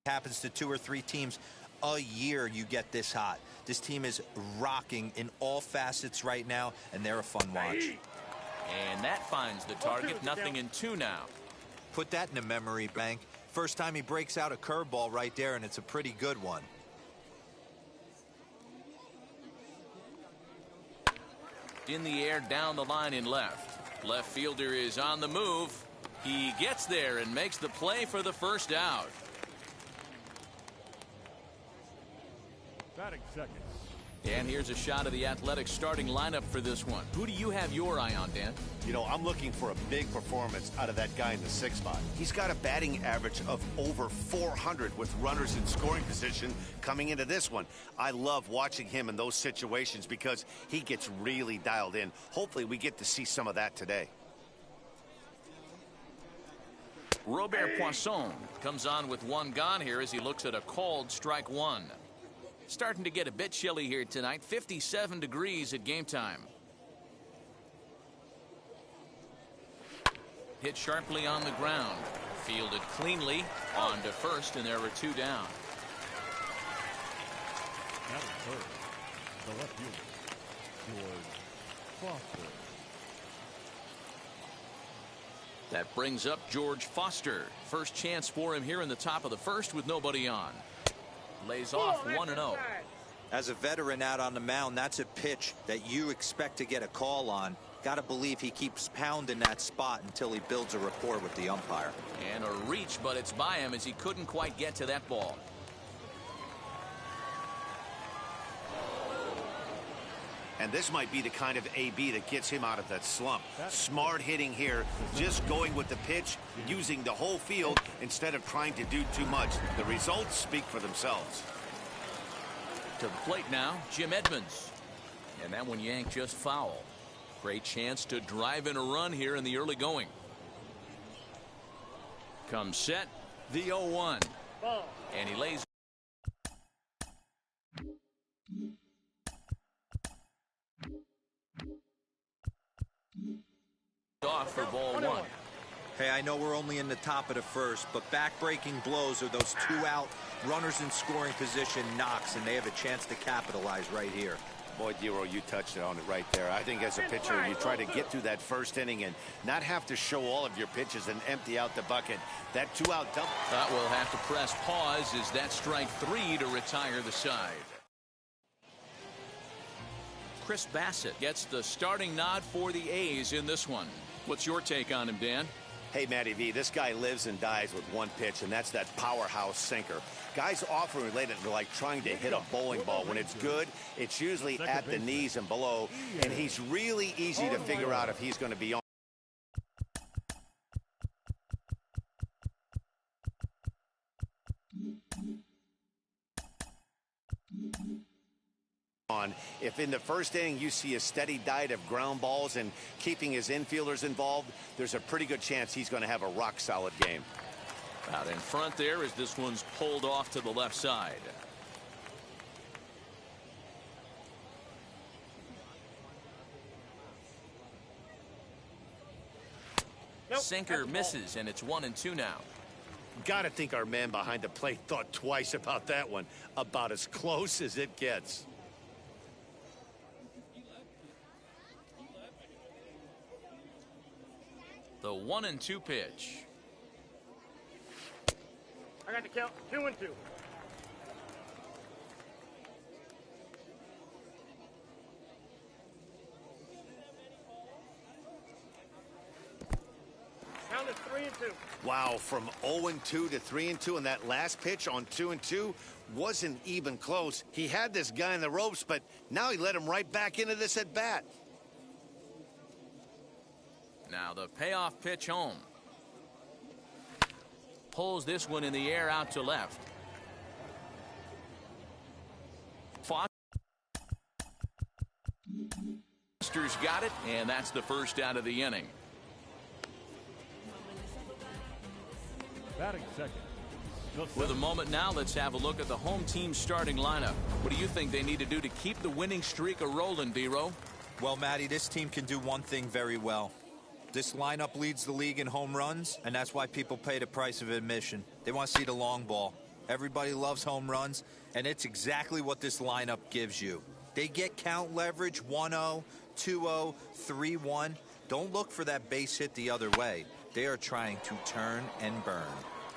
Happens to 2 or 3 teams a year you get this hot. This team is rocking in all facets right now, and they're a fun watch. And that finds the target. 0-2 now. Put that in a memory bank. First time he breaks out a curveball right there, and it's a pretty good one. In the air, down the line in left. Left fielder is on the move. He gets there and makes the play for the first out. Batting second. And here's a shot of the Athletics starting lineup for this one. Who do you have your eye on, Dan? You know, I'm looking for a big performance out of that guy in the 6th spot. He's got a batting average of over 400 with runners in scoring position coming into this one. I love watching him in those situations because he gets really dialed in. Hopefully we get to see some of that today. Robert Poisson comes on with 1 gone here as he looks at a called strike 1. Starting to get a bit chilly here tonight. 57 degrees at game time. Hit sharply on the ground. Fielded cleanly on to first, and there were 2 down. Now third. The left fielder, George Foster. That brings up George Foster. First chance for him here in the top of the first with nobody on. Lays off 1-0. As a veteran out on the mound, that's a pitch that you expect to get a call on. Got to believe he keeps pounding that spot until he builds a rapport with the umpire. And a reach, but it's by him as he couldn't quite get to that ball. And this might be the kind of AB that gets him out of that slump. Smart hitting here, just going with the pitch, using the whole field instead of trying to do too much. The results speak for themselves. To the plate now, Jim Edmonds. And that one yanked just foul. Great chance to drive in a run here in the early going. Comes set, the 0-1. And he lays off for ball 1. Hey, I know we're only in the top of the first, but back-breaking blows are those 2 out runners in scoring position knocks, and they have a chance to capitalize right here. Boy, Dero, you touched it on it right there. I think as a pitcher, you try to get through that first inning and not have to show all of your pitches and empty out the bucket. That 2-out double. Thought we'll have to press pause as that strike 3 to retire the side. Chris Bassett gets the starting nod for the A's in this one. What's your take on him, Dan? Hey, Matty V, this guy lives and dies with one pitch, and that's that powerhouse sinker. Guys often relate it to like trying to hit a bowling ball. When it's good, it's usually at the knees and below, and he's really easy to figure out if he's going to be on. If in the first inning you see a steady diet of ground balls and keeping his infielders involved, there's a pretty good chance he's going to have a rock-solid game. Out in front there as this one's pulled off to the left side. Sinker misses, and it's 1-2 now. Got to think our man behind the plate thought twice about that one. About as close as it gets. The 1-2 pitch. I got the count. 2-2. Count is 3-2. Wow, from 0-2 to 3-2, and that last pitch on 2-2 wasn't even close. He had this guy in the ropes, but now he let him right back into this at bat. Now the payoff pitch home. Pulls this one in the air out to left. Foster's got it, and that's the first out of the inning. Batting second. With a moment now, let's have a look at the home team's starting lineup. What do you think they need to do to keep the winning streak a-rolling, D-Row? Well, Matty, this team can do one thing very well. This lineup leads the league in home runs, and that's why people pay the price of admission. They want to see the long ball. Everybody loves home runs, and it's exactly what this lineup gives you. They get count leverage 1-0, 2-0, 3-1. Don't look for that base hit the other way. They are trying to turn and burn.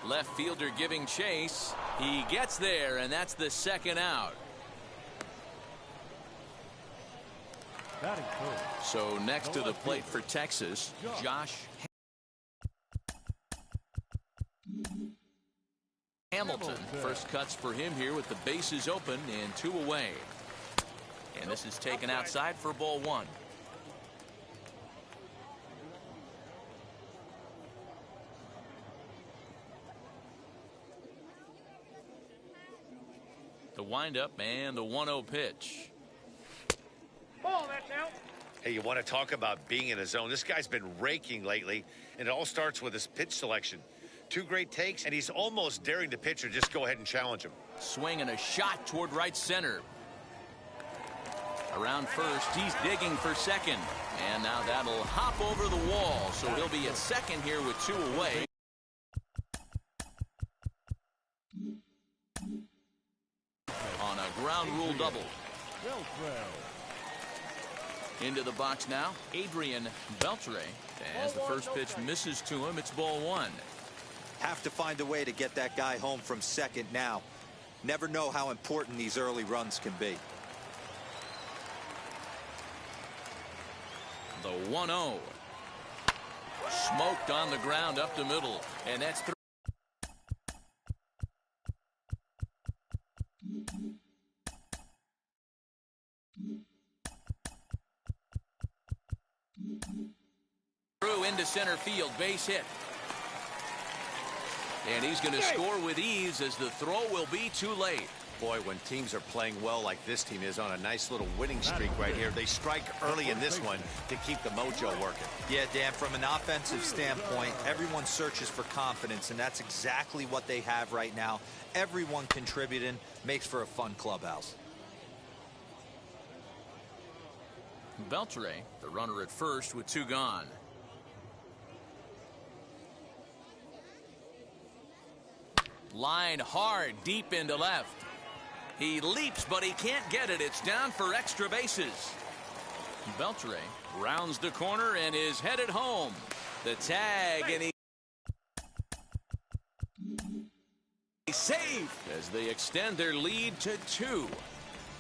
Left fielder giving chase. He gets there, and that's the second out. Batting first. So next to the plate for Texas, Josh Hamilton. First cuts for him here with the bases open and 2 away. And this is taken outside for ball 1. The windup and the 1-0 pitch. Ball, that's out. Hey, you want to talk about being in a zone? This guy's been raking lately, and it all starts with his pitch selection. 2 great takes, and he's almost daring the pitcher just go ahead and challenge him. Swing and a shot toward right center. Around first, he's digging for second. And now that'll hop over the wall, so he'll be at second here with 2 away. On a ground rule double. Into the box now, Adrian Beltre. As the first pitch misses to him, it's ball 1. Have to find a way to get that guy home from second now. Never know how important these early runs can be. The 1-0. Smoked on the ground up the middle. And that's 3. Through into center field, base hit. And he's going to score with ease as the throw will be too late. Boy, when teams are playing well like this team is on a nice little winning streak right here, they strike early in this one to keep the mojo working. Yeah, Dan, from an offensive standpoint, everyone searches for confidence, and that's exactly what they have right now. Everyone contributing makes for a fun clubhouse. Beltre, the runner at first with 2 gone. Line hard deep into left. He leaps, but he can't get it. It's down for extra bases. Beltre rounds the corner and is headed home. The tag, and he's safe as they extend their lead to 2.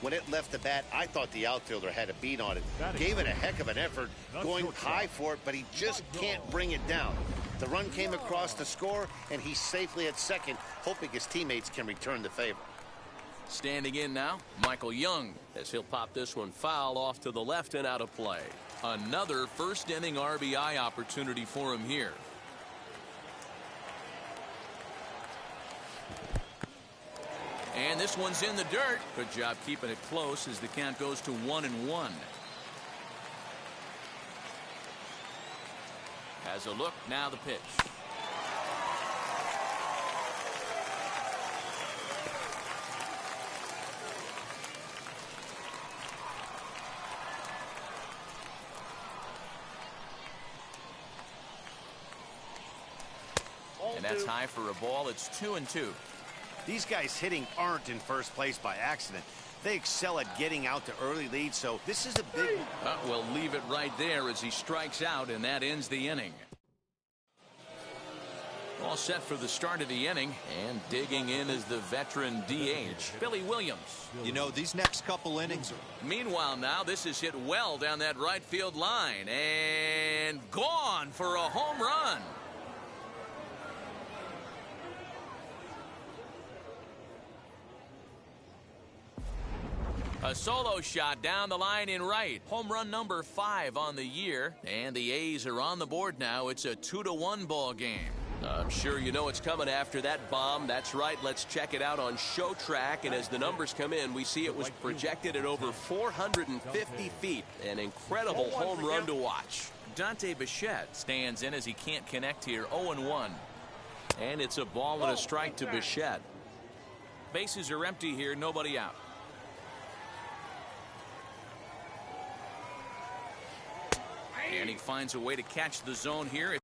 When it left the bat, I thought the outfielder had a beat on it. Gave it a heck of an effort, going high for it, but he just can't bring it down. The run came across to score, and he's safely at second, hoping his teammates can return the favor. Standing in now, Michael Young, as he'll pop this one foul off to the left and out of play. Another first inning RBI opportunity for him here. And this one's in the dirt. Good job keeping it close as the count goes to 1-1. Has a look, now the pitch. And that's high for a ball. It's 2-2. These guys hitting aren't in first place by accident. They excel at getting out to early leads, so this is a big one. We'll leave it right there as he strikes out, and that ends the inning. All set for the start of the inning, and digging in is the veteran DH, Billy Williams. You know, these next couple innings Meanwhile now, this is hit well down that right field line, and gone for a home run. A solo shot down the line in right. Home run number 5 on the year. And the A's are on the board now. It's a 2-1 ball game. I'm sure you know it's coming after that bomb. That's right. Let's check it out on Show Track. And as the numbers come in, we see it was projected at over 450 feet. An incredible home run to watch. Dante Bichette stands in as he can't connect here. 0-1. And it's a ball and a strike to Bichette. Bases are empty here. Nobody out. And he finds a way to catch the zone here.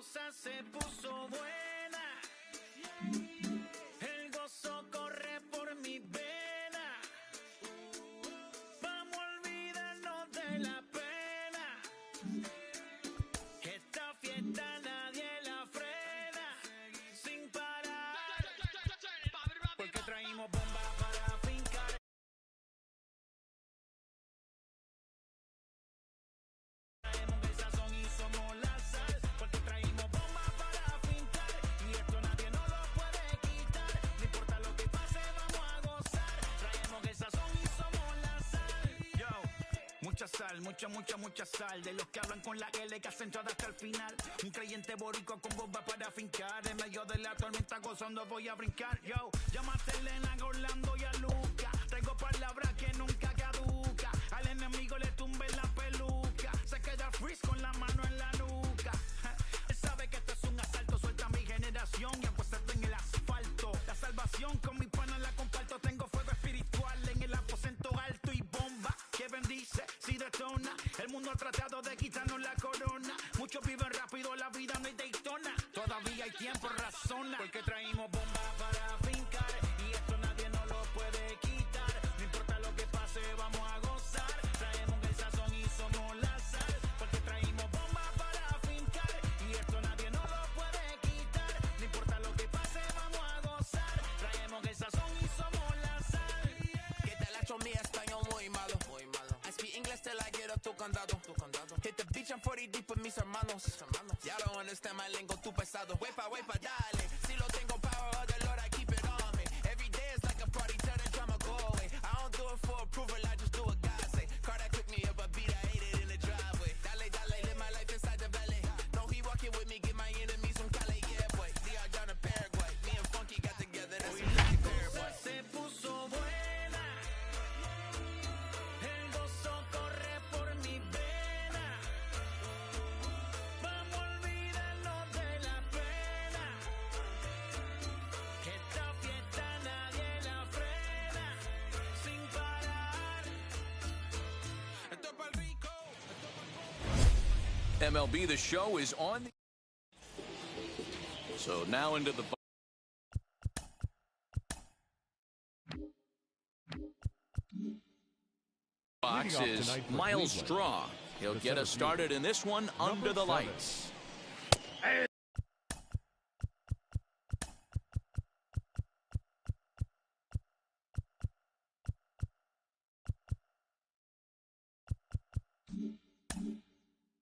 cosa se puso buena. El gozo corre por mi vena. Vamos a olvidarnos de la pena. Esta fiesta nadie la frena. Sin parar. Porque traímos bombas para fincar. Traemos el sazón y somos la sal. Porque traímos bombas para fincar. Y esto nadie nos lo puede quitar. No importa lo que pase, vamos a gozar. Traemos el sazón y somos la sal. Yo, mucha sal, mucha sal. De los que hablan con la L que hacen entrada hasta el final. Un creyente boricua con bomba para fincar. En medio de la tormenta gozando voy a brincar. Yo, llámate a Elena, a Orlando y a Luca. Traigo palabras que nunca caduca. Al enemigo le tumbe la peluca. Se queda freeze con la mano en la nuca. Él sabe que esto es un asalto. Suelta mi generación y apuéstate en el asfalto. La salvación con mi pana la comparto. Tengo fuego espiritual en el aposento alto y bomba que bendice si detona. El mundo ha tratado de quitarnos la corona. Muchos viven rápido, la vida no hay Daytona. Todavía hay tiempo, razona. Porque traímos bombas para fincar. Y esto nadie nos lo puede quitar. No importa lo que pase, vamos a gozar. Traemos el sazón y somos la sal. Porque traímos bombas para fincar. Y esto nadie nos lo puede quitar. No importa lo que pase, vamos a gozar. Traemos el sazón y somos la sal. Que te la echo mi español muy malo. I speak English till I get up tu condado. Hit the beach, I'm 40 deep with mis hermanos. Ya don't understand my lingo, tu pesado. Wepa, dale. Si lo tengo power of the Lord, I keep it on me. Every day is like a party, tell the drama go away. I don't do it for approval, I just do what God say. Car that took me up a beat, I ate it in the driveway. Dale, live my life inside the valley. No, he walking with me, get my enemies from Cali, yeah, boy. DR down to Paraguay. Me and Funky got together, that's a lucky pair, boy. Se puso buena. El gozo corre por mi vena. Vamos a olvidarnos de la pena. Que esta fiesta nadie la frena. Sin parar. Esto es pa'l rico. MLB The Show is on. So now into the box is Miles Straw. He'll get us started in this one under the lights.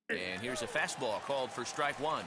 And here's a fastball called for strike one.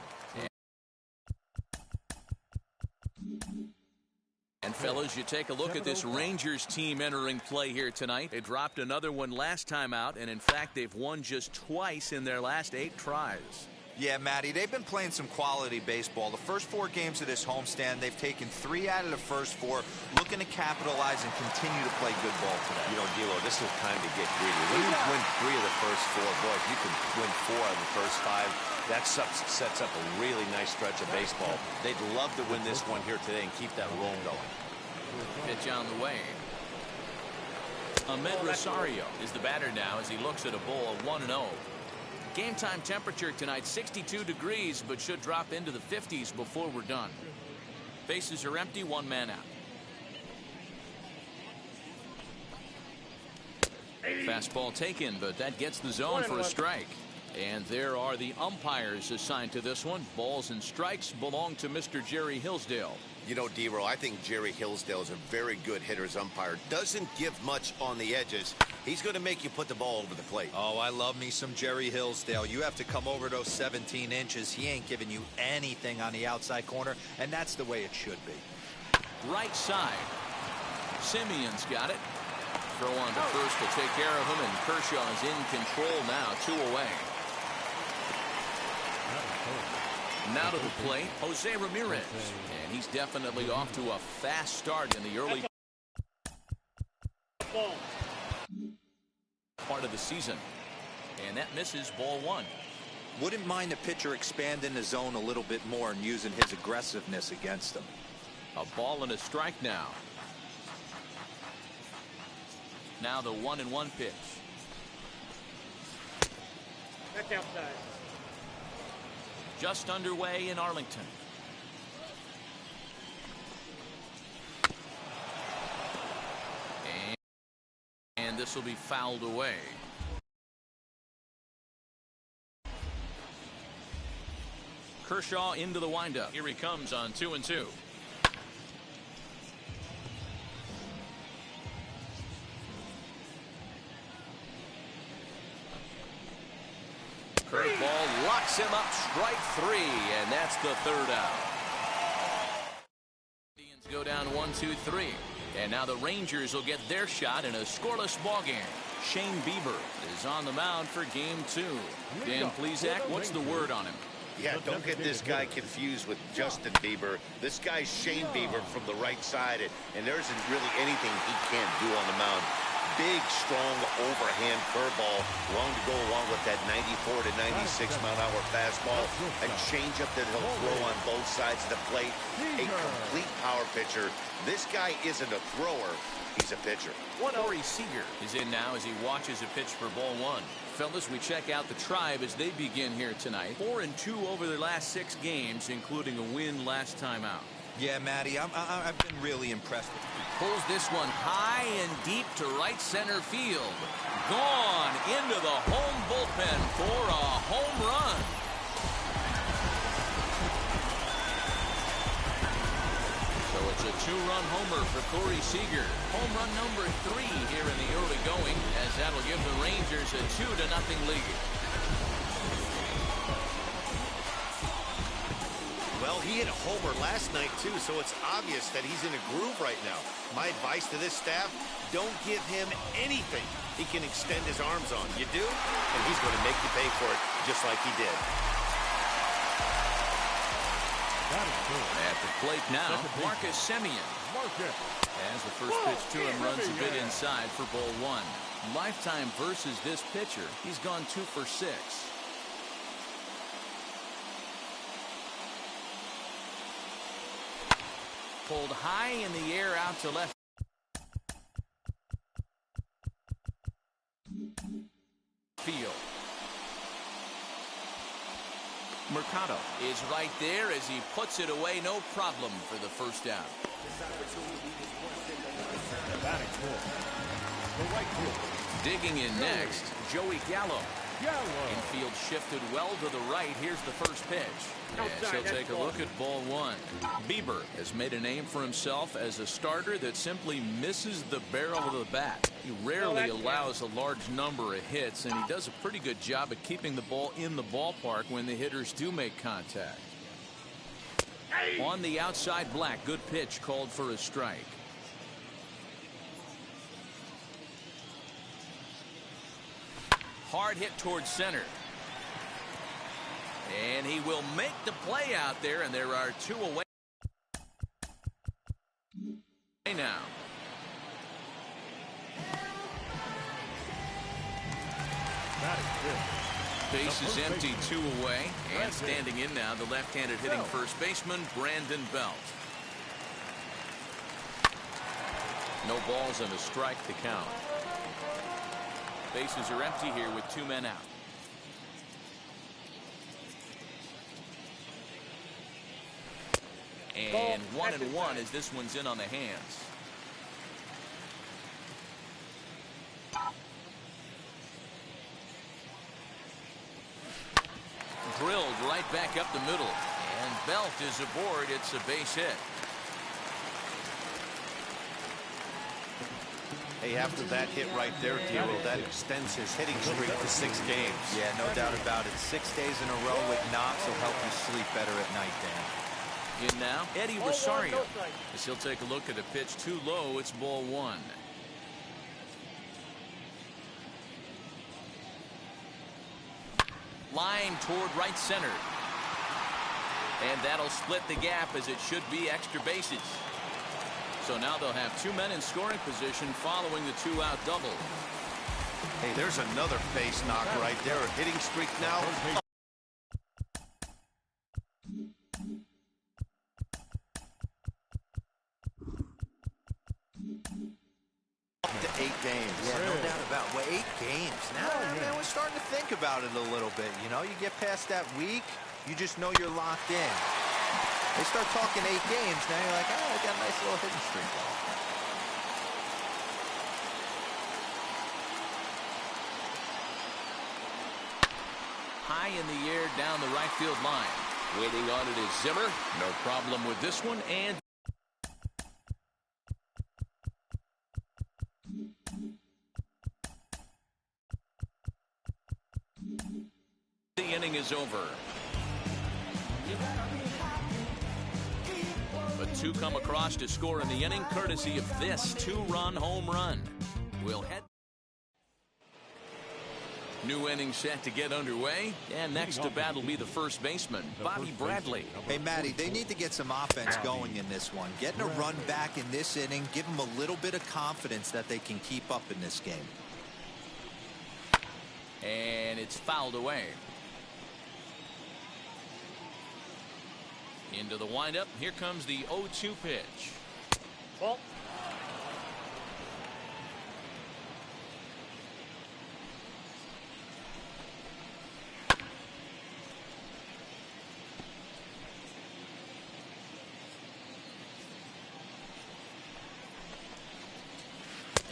And fellas, you take a look at this Rangers team entering play here tonight. They dropped another one last time out, and in fact, they've won just twice in their last 8 tries. Yeah, Matty, they've been playing some quality baseball. The first 4 games of this homestand, they've taken 3 out of the first 4, looking to capitalize and continue to play good ball today. You know, D'Lo, this is time to get greedy. When you win 3 of the first 4, boy, if you can win 4 of the first 5, that sets up a really nice stretch of baseball. They'd love to win this one here today and keep that roll going. Pitch on the way. Ahmed Rosario is the batter now as he looks at a ball 1-0. Game time temperature tonight 62 degrees, but should drop into the 50s before we're done. Bases are empty, 1 man out. Fastball taken, but that gets the zone for a strike. And there are the umpires assigned to this one. Balls and strikes belong to Mr. Jerry Hillsdale. You know, D-Roll, I think Jerry Hillsdale is a very good hitter's umpire. Doesn't give much on the edges. He's going to make you put the ball over the plate. Oh, I love me some Jerry Hillsdale. You have to come over those 17 inches. He ain't giving you anything on the outside corner, and that's the way it should be. Right side. Simeon's got it. Throw on to first to take care of him, and Kershaw is in control now, 2 away. Now to the plate, Jose Ramirez. And he's definitely off to a fast start in the early part of the season. And that misses ball 1. Wouldn't mind the pitcher expanding the zone a little bit more and using his aggressiveness against them. A ball and a strike now. Now the 1-1 pitch. That's outside. just underway in Arlington. And this will be fouled away. Kershaw into the windup. Here he comes on 2-2. Curveball locks him up, strike 3, and that's the third out. Indians go down 1-2-3, and now the Rangers will get their shot in a scoreless ball game. Shane Bieber is on the mound for game 2. Dan Plesac, what's the word on him? Yeah, don't get this guy confused with Justin Bieber. This guy's Shane Bieber from the right side, and there isn't really anything he can't do on the mound. Big, strong, overhand curveball, long to go along with that 94 to 96 mile-an-hour fastball. A changeup that he'll throw on both sides of the plate. A complete power pitcher. This guy isn't a thrower. He's a pitcher. Corey Seager is in now as he watches a pitch for ball 1. Fellas, we check out the Tribe as they begin here tonight. 4-2 over their last 6 games, including a win last time out. Yeah, Matty, I've been really impressed with him. Pulls this one high and deep to right center field. Gone into the home bullpen for a home run. So it's a 2-run homer for Corey Seager. Home run number 3 here in the early going, as that'll give the Rangers a 2-0 lead. Well, he hit a homer last night, too, so it's obvious that he's in a groove right now. My advice to this staff, don't give him anything he can extend his arms on. You do, and he's going to make you pay for it just like he did. At the plate now, Marcus Semien. As the first pitch to him runs a bit inside for ball 1. Lifetime versus this pitcher, he's gone 2 for 6. Pulled high in the air out to left field. Mercado is right there as he puts it away, no problem for the first down. Digging in next, Joey Gallo. Infield shifted well to the right. Here's the first pitch. As he'll take a look at ball 1. Bieber has made a name for himself as a starter that simply misses the barrel of the bat. He rarely allows a large number of hits, and he does a pretty good job at keeping the ball in the ballpark when the hitters do make contact. On the outside, Black. Good pitch called for a strike. Hard hit towards center. And he will make the play out there, and there are 2 away now. Base is empty, 2 away. And standing in now, the left-handed hitting first baseman, Brandon Belt. No balls and a strike to count. Bases are empty here with 2 men out. And 1-1 as this one's in on the hands. Drilled right back up the middle. And Belt is aboard. It's a base hit. Hey, after that hit right there, Diego, that extends his hitting streak to 6 games. Yeah, no doubt about it. 6 days in a row with knocks will help you sleep better at night, Dan. In now, Eddie Rosario. As he'll take a look at a pitch too low, it's ball 1. Line toward right center. And that'll split the gap as it should be extra bases. So now they'll have 2 men in scoring position following the 2-out double. Hey, there's another base knock right there. A hitting streak now. Up to 8 games. Yeah, no doubt about it. Well, 8 games. Now, man, we're starting to think about it a little bit. You know, you get past that week, You just know you're locked in. They start talking 8 games, now you're like, oh, I got a nice little hitting streak going. High in the air down the right field line. Waiting on it is Zimmer. No problem with this one. And the inning is over. But 2 come across to score in the inning, courtesy of this 2-run home run. We'll head. New inning set to get underway, and next to bat will be the first baseman, Bobby Bradley. Hey, Matty, they need to get some offense going in this one. Getting a run back in this inning, give them a little bit of confidence that they can keep up in this game. And it's fouled away. Into the windup. Here comes the 0-2 pitch. Ball.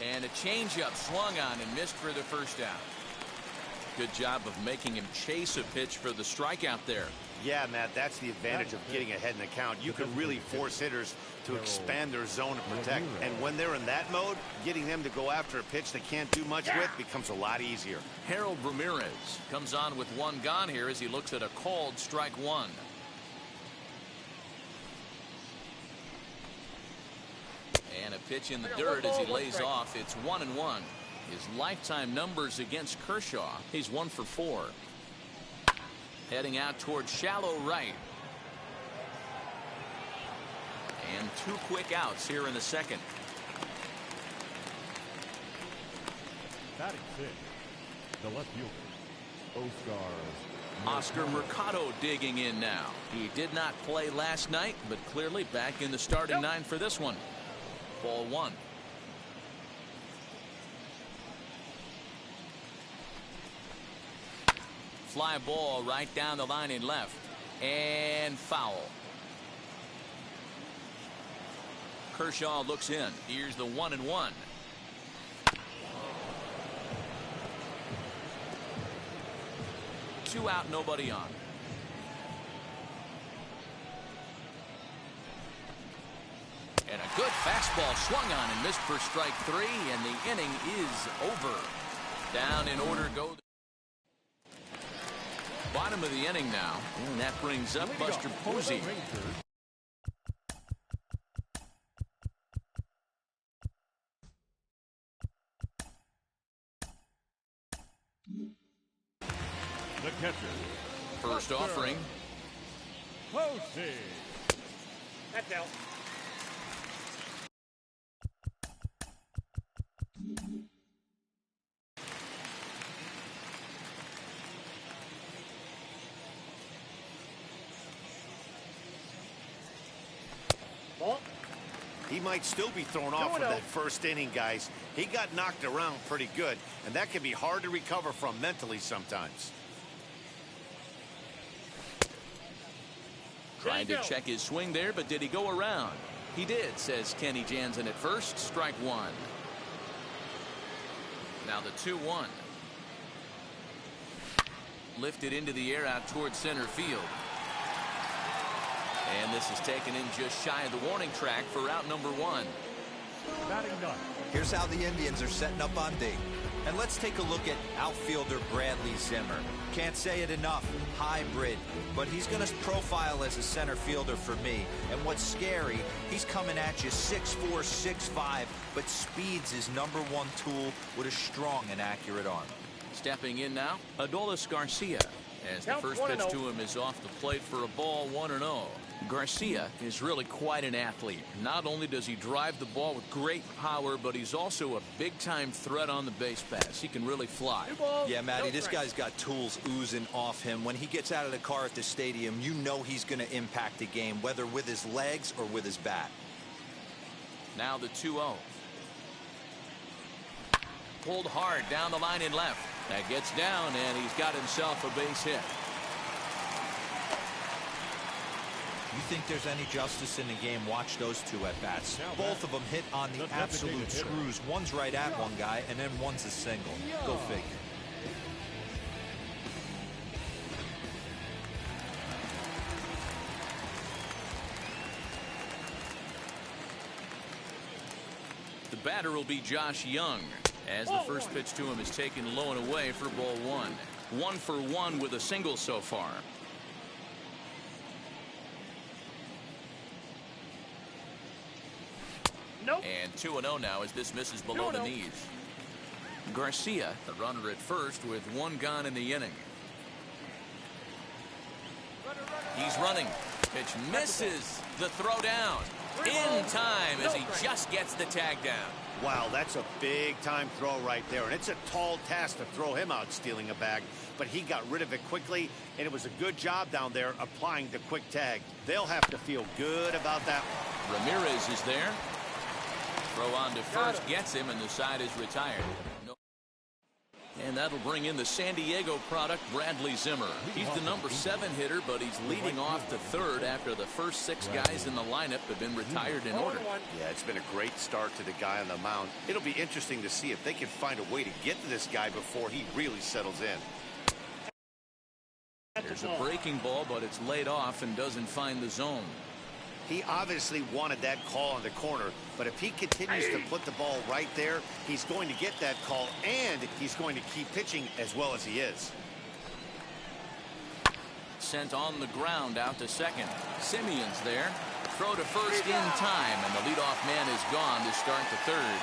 And a changeup swung on and missed for the first out. Good job of making him chase a pitch for the strikeout there. Yeah, Matt, that's the advantage of getting ahead in the count. You can really force hitters to expand their zone and protect. And when they're in that mode, getting them to go after a pitch they can't do much with becomes a lot easier. Harold Ramirez comes on with 1 gone here as he looks at a called strike 1. And a pitch in the dirt as he lays off. It's 1-1. His lifetime numbers against Kershaw, he's 1 for 4. Heading out towards shallow right. And 2 quick outs here in the second. Batting 6, the left fielder, Oscar Mercado digging in now. He did not play last night, but clearly back in the starting 9 for this one. Ball 1. Fly ball right down the line in left. And foul. Kershaw looks in. Here's the 1-1. Two out, nobody on. And a good fastball swung on and missed for strike 3, and the inning is over. Down in order go. Bottom of the inning now, and that brings up Buster Posey. the catcher. First offering. Posey. That's out. Ball. He might still be thrown off with that first inning, guys. He got knocked around pretty good, and that can be hard to recover from mentally sometimes. Trying to check his swing there, but did he go around? He did, says Kenny Jansen at first. Strike 1. Now the 2-1. Lifted into the air out towards center field. And this is taken in just shy of the warning track for out number 1. Batting 9. Here's how the Indians are setting up on D. And let's take a look at outfielder Bradley Zimmer. Can't say it enough. Hybrid. But he's going to profile as a center fielder for me. And what's scary, he's coming at you 6'4", 6'5", but speed's his number 1 tool with a strong and accurate arm. Stepping in now, Adolis Garcia. As the first pitch to him is off the plate for a ball, 1-0. Garcia is really quite an athlete. Not only does he drive the ball with great power, but he's also a big-time threat on the base pass. He can really fly. Yeah, Matty, this guy's got tools oozing off him. When he gets out of the car at the stadium, you know he's going to impact the game, whether with his legs or with his bat. Now the 2-0. Pulled hard down the line in left. That gets down, and he's got himself a base hit. You think there's any justice in the game? Watch those two at bats. Both of them hit on the absolute screws. One's right at one guy, and then one's a single. Go figure. The batter will be Josh Young, as the first pitch to him is taken low and away for ball one. 1 for 1 with a single so far. Nope. And 2-0 now as this misses below the knees. Garcia, the runner at first with one gone in the inning. He's running. Pitch misses. The throw down. In time as he just gets the tag down. Wow, that's a big-time throw right there, and it's a tall task to throw him out stealing a bag, but he got rid of it quickly, and it was a good job down there applying the quick tag. They'll have to feel good about that. Ramirez is there. Throw on to first gets him, and the side is retired. And that'll bring in the San Diego product, Bradley Zimmer. He's the number 7 hitter, but he's leading off to third after the first 6 guys in the lineup have been retired in order. Yeah, it's been a great start to the guy on the mound. It'll be interesting to see if they can find a way to get to this guy before he really settles in. There's a breaking ball, but it's laid off and doesn't find the zone. He obviously wanted that call on the corner, but if he continues to put the ball right there, he's going to get that call, and he's going to keep pitching as well as he is. Sent on the ground out to second. Simeon's there. Throw to first in time, and the leadoff man is gone to start the third.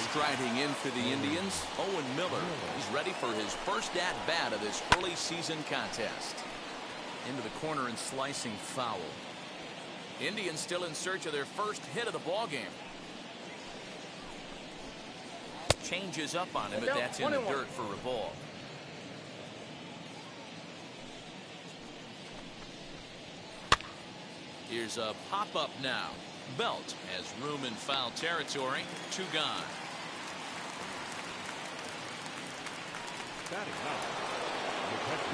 Striding in for the Indians, Owen Miller. He's ready for his first at-bat of this early season contest. Into the corner and slicing foul. Indians still in search of their first hit of the ball game. Changes up on him, but that's in the dirt for a ball. Here's a pop-up now. Belt has room in foul territory. 2 gone.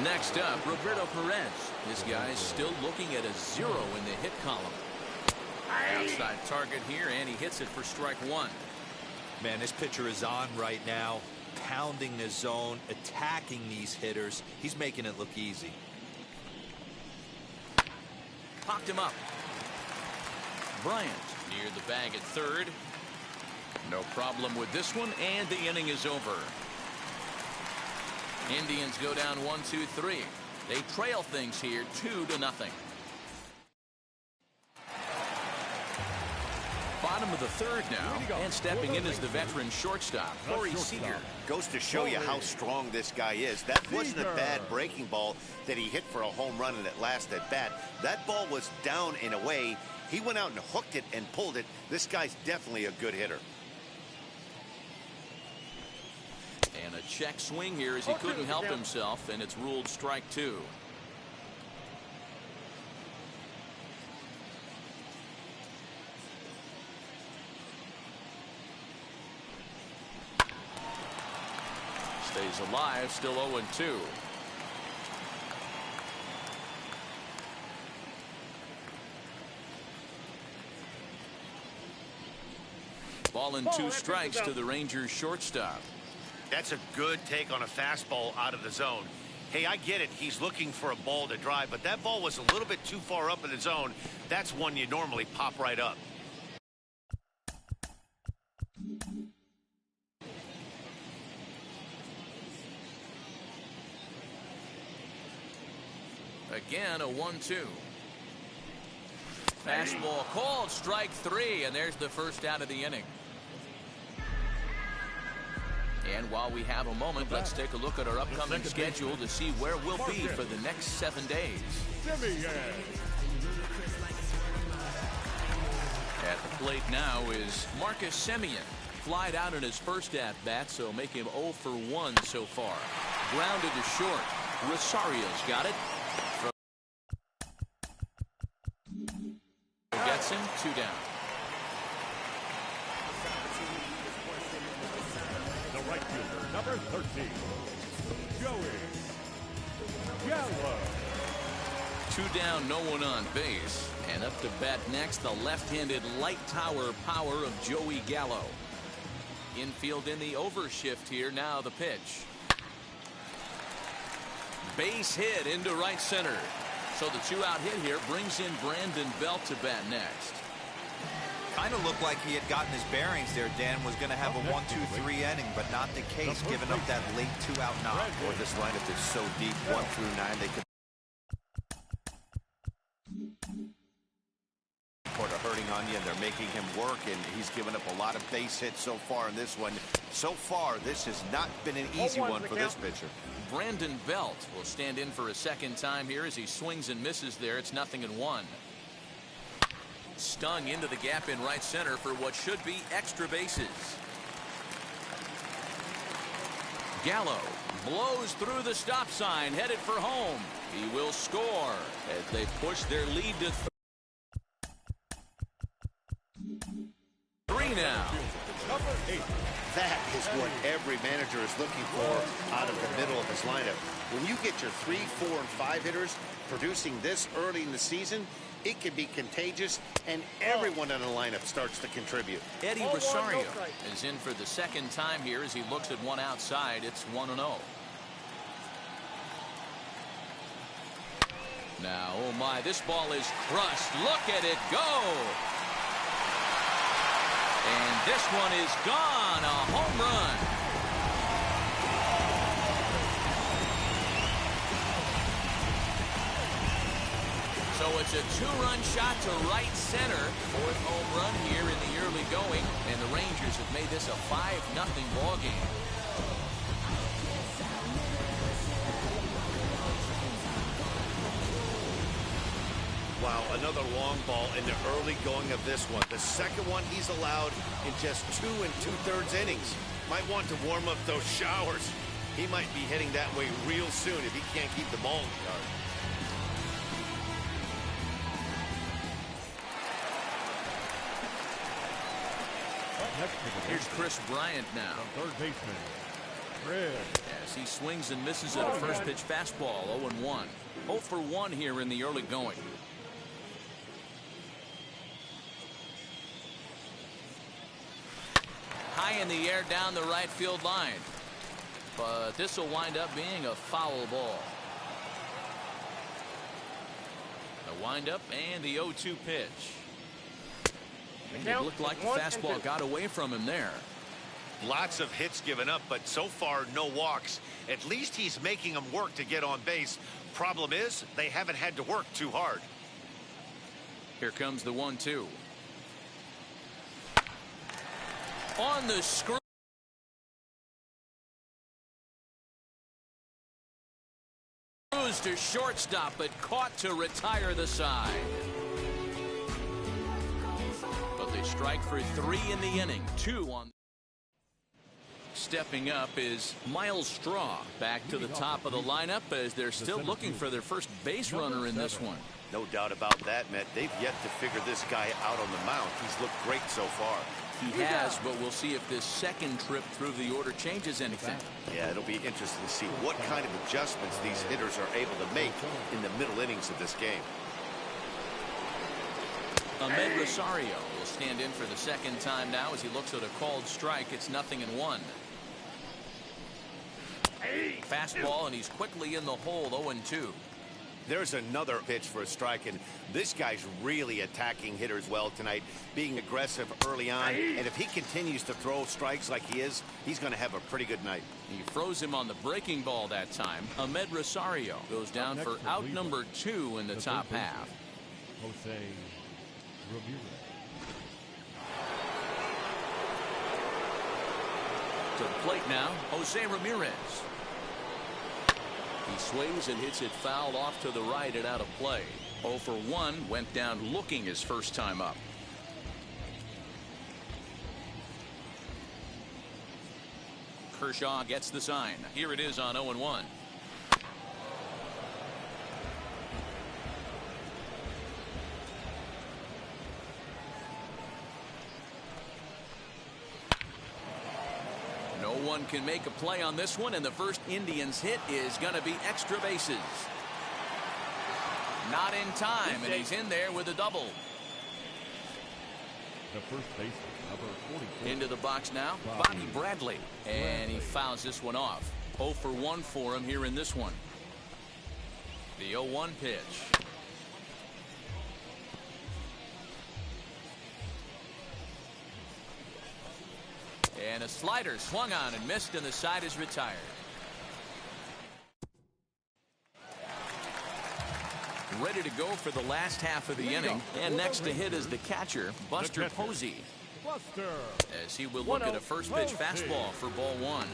Next up, Roberto Perez. This guy's still looking at a 0 in the hit column. Outside target here, and he hits it for strike 1. Man, this pitcher is on right now, pounding the zone, attacking these hitters. He's making it look easy. Popped him up. Bryant near the bag at third. No problem with this one, and the inning is over. Indians go down 1-2-3. They trail things here 2-0. Bottom of the third now, and stepping in is the veteran shortstop, Corey Seager. Goes to show you how strong this guy is. That wasn't a bad breaking ball that he hit for a home run in that last at bat. That ball was down and away. He went out and hooked it and pulled it. This guy's definitely a good hitter. And a check swing here as he couldn't help himself, and it's ruled strike 2. Stays alive, still 0-2. Ball and 2 strikes to the Rangers shortstop. That's a good take on a fastball out of the zone. Hey, I get it. He's looking for a ball to drive, but that ball was a little bit too far up in the zone. That's one you normally pop right up. Again, a 1-2. Fastball called, strike 3, and there's the first out of the inning. And while we have a moment, let's take a look at our upcoming schedule to see where we'll be for the next 7 days. At the plate now is Marcus Semien. Flied out in his first at-bat, so make him 0 for 1 so far. Grounded to short. Rosario's got it. Gets him, 2 down. The right fielder, number 13, Joey Gallo. 2 down, no one on base. And up to bat next, the left-handed light tower power of Joey Gallo. Infield in the overshift here. Now the pitch. Base hit into right center. So the 2-out hit here brings in Brandon Belt to bat next. Kind of looked like he had gotten his bearings there, Dan. Was going to have a 1-2-3 inning, but not the case, giving up that late 2-out knock. Boy, this lineup is so deep, 1 through 9. They could sort of hurting on you, and they're making him work, and he's given up a lot of base hits so far in this one. So far, this has not been an easy one for this pitcher. Brandon Belt will stand in for a second time here as he swings and misses there. It's 0-1. Stung into the gap in right center for what should be extra bases. Gallo blows through the stop sign, headed for home. He will score as they push their lead to 3 now. Number 8. That is what every manager is looking for out of the middle of his lineup. When you get your 3, 4, and 5 hitters producing this early in the season, it can be contagious, and everyone in the lineup starts to contribute. Eddie Rosario is in for the second time here as he looks at one outside. It's 1-0. Now, oh my, this ball is crushed. Look at it go. And this one is gone. A home run. So it's a 2-run shot to right center. 4th home run here in the early going. And the Rangers have made this a 5-0 ball game. Wow, another long ball in the early going of this one. The second one he's allowed in just 2 2/3 innings. Might want to warm up those showers. He might be heading that way real soon if he can't keep the ball in the yard. Here's Chris Bryant now. Third baseman, Chris. As he swings and misses at a first pitch fastball. 0-1. 0 for 1 here in the early going. High in the air down the right field line. But this will wind up being a foul ball. The windup and the 0-2 pitch. It looked like the fastball got away from him there. Lots of hits given up, but so far no walks. At least he's making them work to get on base. Problem is, they haven't had to work too hard. Here comes the 1-2. On the screw. To shortstop, but caught to retire the side. But they strike for 3 in the inning. 2 on. Stepping up is Miles Straw back to the top of the lineup as they're still looking for their first base runner in this one. No doubt about that, Matt. They've yet to figure this guy out on the mound. He's looked great so far. He has, but we'll see if this second trip through the order changes anything. Yeah, it'll be interesting to see what kind of adjustments these hitters are able to make in the middle innings of this game. Ahmed Rosario will stand in for the second time now as he looks at a called strike. It's 0-1. Fastball, and he's quickly in the hole. 0-2. There's another pitch for a strike, and this guy's really attacking hitters well tonight, being aggressive early on. And if he continues to throw strikes like he is, he's going to have a pretty good night. He froze him on the breaking ball that time. Ahmed Rosario goes down for out number 2 in the top half. Jose Ramirez. To the plate now, Jose Ramirez. He sways and hits it foul off to the right and out of play. 0 for 1, went down looking his first time up. Kershaw gets the sign. Here it is on 0-1. No one can make a play on this one, and the first Indians hit is going to be extra bases. Not in time, and he's in there with a double. The first baseman, number 44. Into the box now, Bobby Bradley. And he fouls this one off. 0 for 1 for him here in this one. The 0-1 pitch. And a slider swung on and missed, and the side is retired. Ready to go for the last half of the inning. And next to hit is the catcher, Buster Posey. Buster. As he will look at a first pitch fastball for ball 1.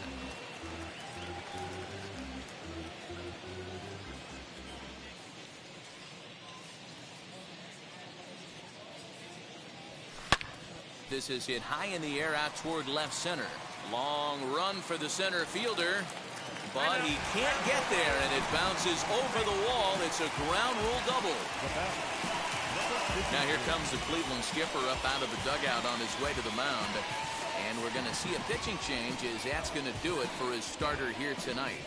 This is hit high in the air out toward left center. Long run for the center fielder, but he can't get there, and it bounces over the wall. It's a ground rule double. Now here comes the Cleveland skipper up out of the dugout on his way to the mound. And we're going to see a pitching change, as that's going to do it for his starter here tonight.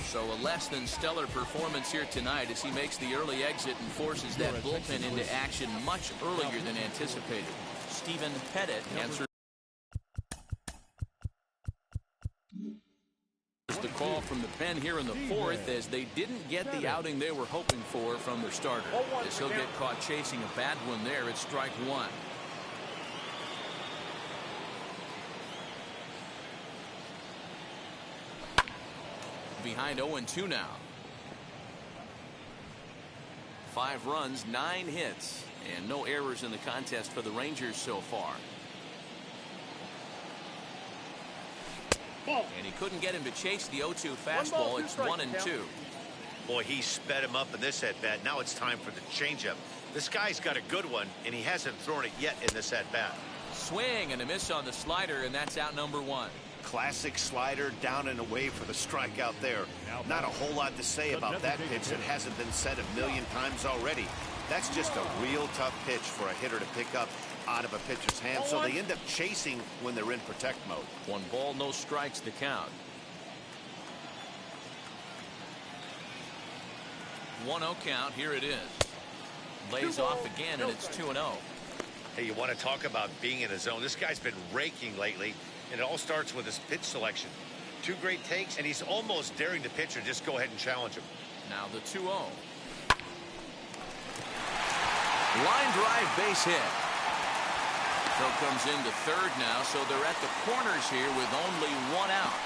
So a less than stellar performance here tonight as he makes the early exit and forces that bullpen into action much earlier than anticipated. Stephen Pettit answers the call from the pen here in the fourth, as they didn't get the outing they were hoping for from their starter. As he'll get caught chasing a bad one there, it's strike 1. Behind 0-2 now. 5 runs, 9 hits, and no errors in the contest for the Rangers so far. And he couldn't get him to chase the 0-2 fastball. It's 1-2. Boy, he sped him up in this at-bat. Now it's time for the changeup. This guy's got a good one, and he hasn't thrown it yet in this at-bat. Swing and a miss on the slider, and that's out number 1. Classic slider, down and away for the strikeout there. Not a whole lot to say about that pitch that hasn't been said a million times already. That's just a real tough pitch for a hitter to pick up out of a pitcher's hand, so they end up chasing when they're in protect mode. 1 ball, no strikes to count. 1-0 count. Here it is. Lays off again, and it's 2-0. Hey, you want to talk about being in a zone? This guy's been raking lately, and it all starts with his pitch selection. 2 great takes, and he's almost daring the pitcher just go ahead and challenge him. Now the 2-0. Line drive, base hit. Throw comes into third now, so they're at the corners here with only 1 out.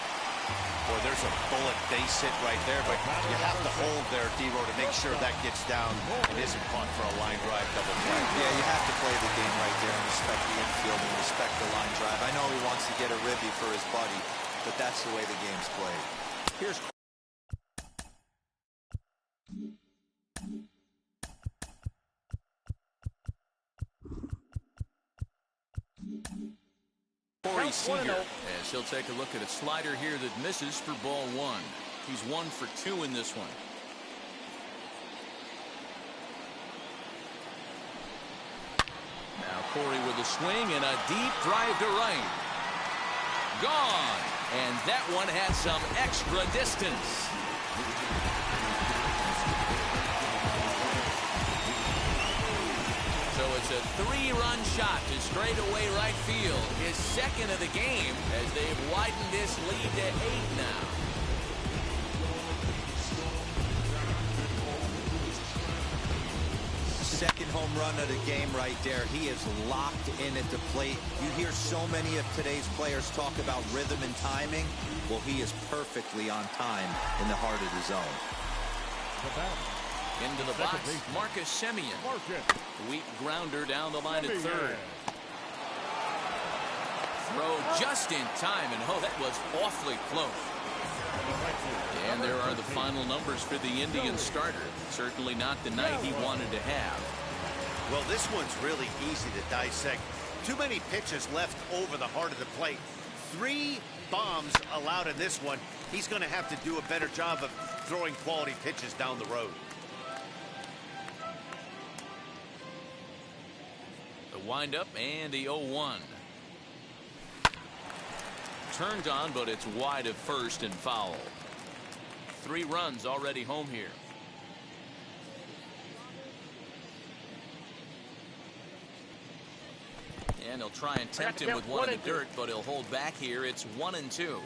Boy, there's a bullet base hit right there, but you have to hold there, Devo, to make sure that gets down and isn't caught for a line drive double play. Yeah, you have to play the game right there and respect the infield and respect the line drive. I know he wants to get a ribby for his buddy, but that's the way the game's played. Here's Corey Seager, as he'll take a look at a slider here that misses for ball 1. He's 1 for 2 in this one. Now Corey with a swing and a deep drive to right. Gone. And that one had some extra distance. So it's a 3-run shot to straightaway right field. His second of the game, as they've widened this lead to 8 now. second home run of the game right there. He is locked in at the plate. You hear so many of today's players talk about rhythm and timing. Well, he is perfectly on time in the heart of the zone. Into the box, Marcus Semien. Weak grounder down the line at third. Throw just in time, and oh, that was awfully close. And there are the final numbers for the Indian starter. Certainly not the night he wanted to have. Well, this one's really easy to dissect. Too many pitches left over the heart of the plate. 3 bombs allowed in this one. He's going to have to do a better job of throwing quality pitches down the road. The windup and the 0-1. Turned on, but it's wide of first and foul. 3 runs already home here. And he'll try and tempt him with one in the dirt, but he'll hold back here. It's 1-2.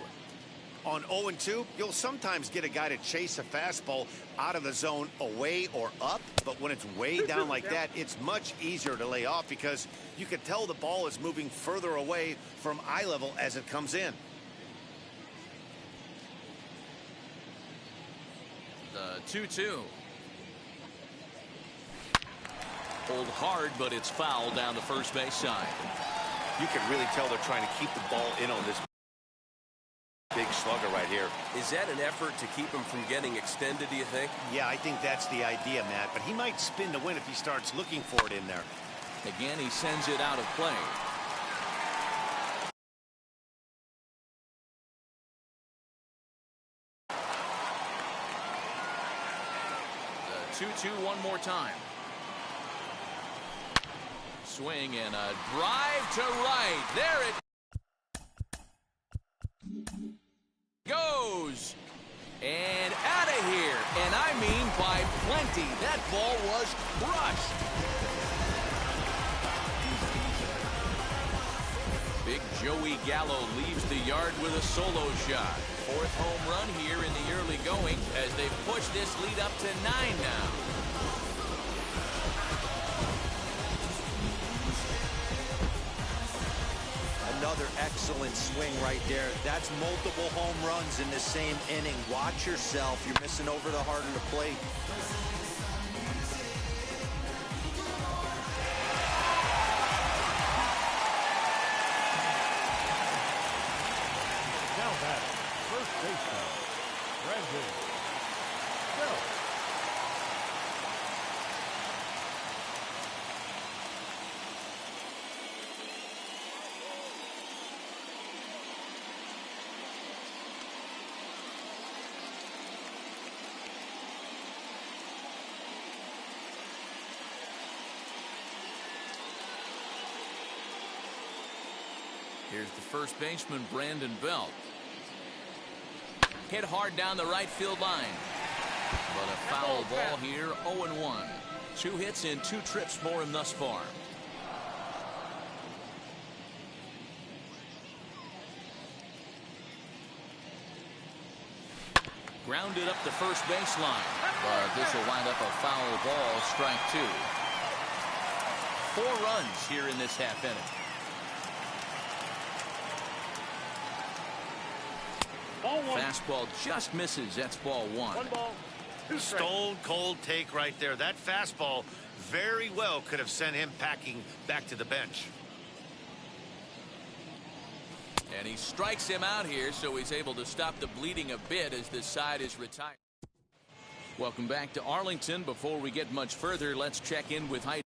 On 0-2, you'll sometimes get a guy to chase a fastball out of the zone away or up, but when it's way down like that, it's much easier to lay off because you can tell the ball is moving further away from eye level as it comes in. The 2-2. Hold hard, but it's foul down the first base side. You can really tell they're trying to keep the ball in on this big slugger right here. Is that an effort to keep him from getting extended, do you think? Yeah, I think that's the idea, Matt, but he might spin to win if he starts looking for it in there. Again, he sends it out of play. The 2-2 one more time. Swing and a drive to right. There it goes. And out of here. And I mean by plenty. That ball was crushed. Big Joey Gallo leaves the yard with a solo shot. Fourth home run here in the early going as they push this lead up to 9 now. Another excellent swing right there. That's multiple home runs in the same inning. Watch yourself. You're missing over the heart of the plate. Now back, first baseman, Brandon Belt. Here's the first baseman, Brandon Belt. Hit hard down the right field line. But a foul ball here, 0-1. 2 hits in 2 trips for him thus far. Grounded up the first baseline. But this will wind up a foul ball, strike 2. 4 runs here in this half inning. Fastball just misses. That's ball 1. 1 ball, 2 strikes. Stone cold take right there. That fastball very well could have sent him packing back to the bench. And he strikes him out here, so he's able to stop the bleeding a bit as this side is retired. Welcome back to Arlington. Before we get much further, let's check in with Height.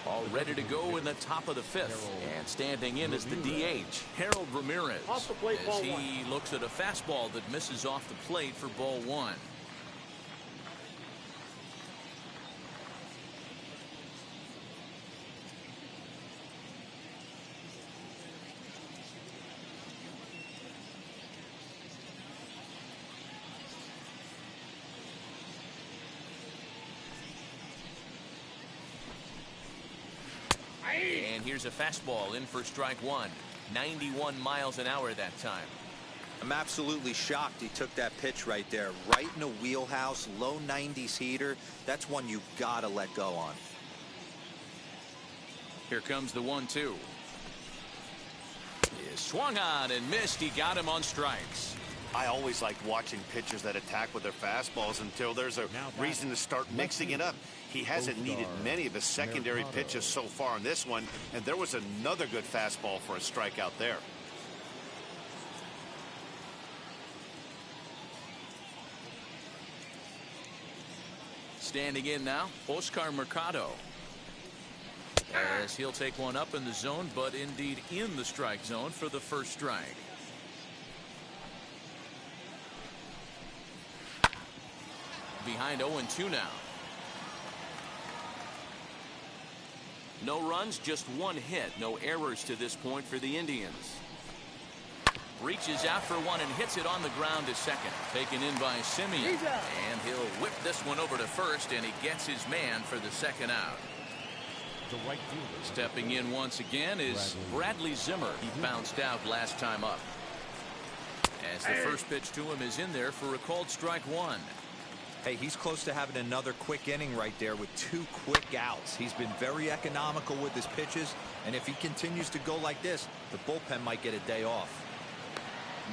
All ready to go in the top of the 5th. And standing in is the DH, Harold Ramirez, Off the plate, as ball he looks at a fastball that misses off the plate for ball 1. And here's a fastball in for strike 1. 91 miles an hour that time. I'm absolutely shocked he took that pitch right there. Right in a wheelhouse, low 90s heater. That's one you gotta let go on. Here comes the 1-2. He swung on and missed. He got him on strikes. I always like watching pitchers that attack with their fastballs until there's a reason to start mixing it up. He hasn't needed many of his secondary pitches so far in this one, and there was another good fastball for a strikeout there. Standing in now, Oscar Mercado. As he'll take one up in the zone, but indeed in the strike zone for the first strike. Behind 0-2 now. No runs, just one hit. No errors to this point for the Indians. Reaches out for one and hits it on the ground to second. Taken in by Simeon. And he'll whip this one over to first, and he gets his man for the second out. The right fielder. Stepping in once again is Bradley Zimmer. He bounced out last time up. As the first pitch to him is in there for a called strike one. Hey, he's close to having another quick inning right there with 2 quick outs. He's been very economical with his pitches, and if he continues to go like this, the bullpen might get a day off.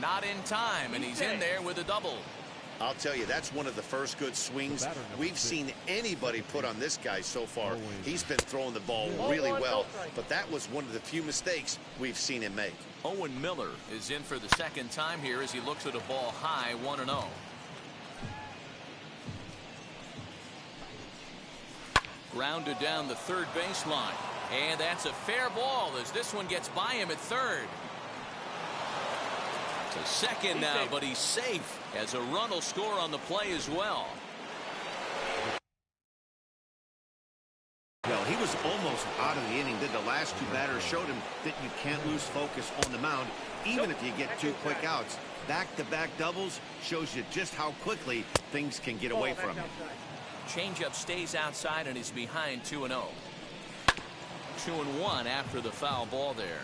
Not in time, and he's in there with a double. I'll tell you, that's one of the first good swings we've seen anybody put on this guy so far. He's been throwing the ball really well, but that was one of the few mistakes we've seen him make. Owen Miller is in for the second time here as he looks at a ball high, 1-0. Grounded down the third baseline, and that's a fair ball as this one gets by him at third. To second now, but he's safe as a run will score on the play as well. Well, he was almost out of the inning. Did the last 2 batters showed him that you can't lose focus on the mound, even if you get 2 quick outs. Back-to-back doubles shows you just how quickly things can get away from you. Changeup stays outside and is behind 2-0. 2-1 after the foul ball there.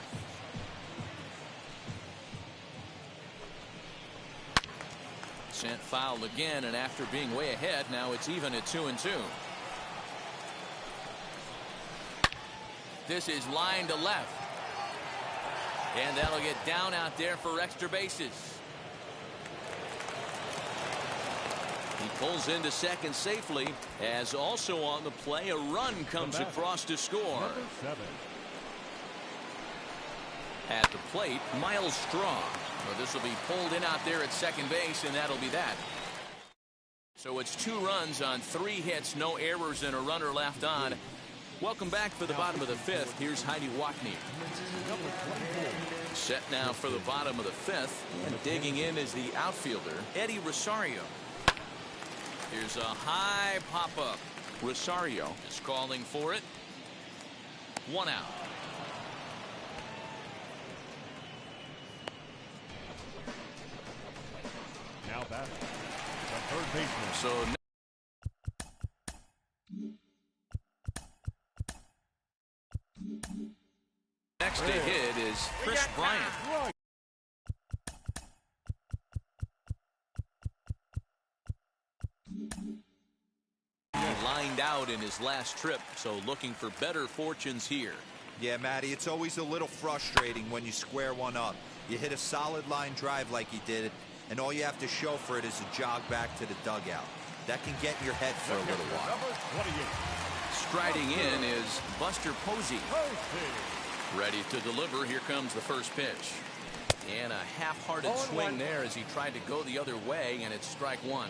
Sent foul again, and after being way ahead, now it's even at 2-2. This is line to left. And that'll get down out there for extra bases. He pulls into second safely, as also on the play a run comes across to score. At the plate, Miles Straw. Well, this will be pulled in out there at second base, and that'll be that. So it's 2 runs on 3 hits, no errors, and a runner left on. Welcome back for the bottom of the 5th. Here's Heidi Wackney. Set now for the bottom of the 5th, and digging in is the outfielder, Eddie Rosario. Here's a high pop-up. Rosario is calling for it. 1 out. Now batting, the third baseman. So next to hit is Chris Bryant. Lined out in his last trip, so looking for better fortunes here. Yeah, Matty, it's always a little frustrating when you square one up. You hit a solid line drive like he did, and all you have to show for it is a jog back to the dugout. That can get in your head for a little while. Striding in is Buster Posey. Ready to deliver. Here comes the first pitch. And a half-hearted swing there as he tried to go the other way, and it's strike one.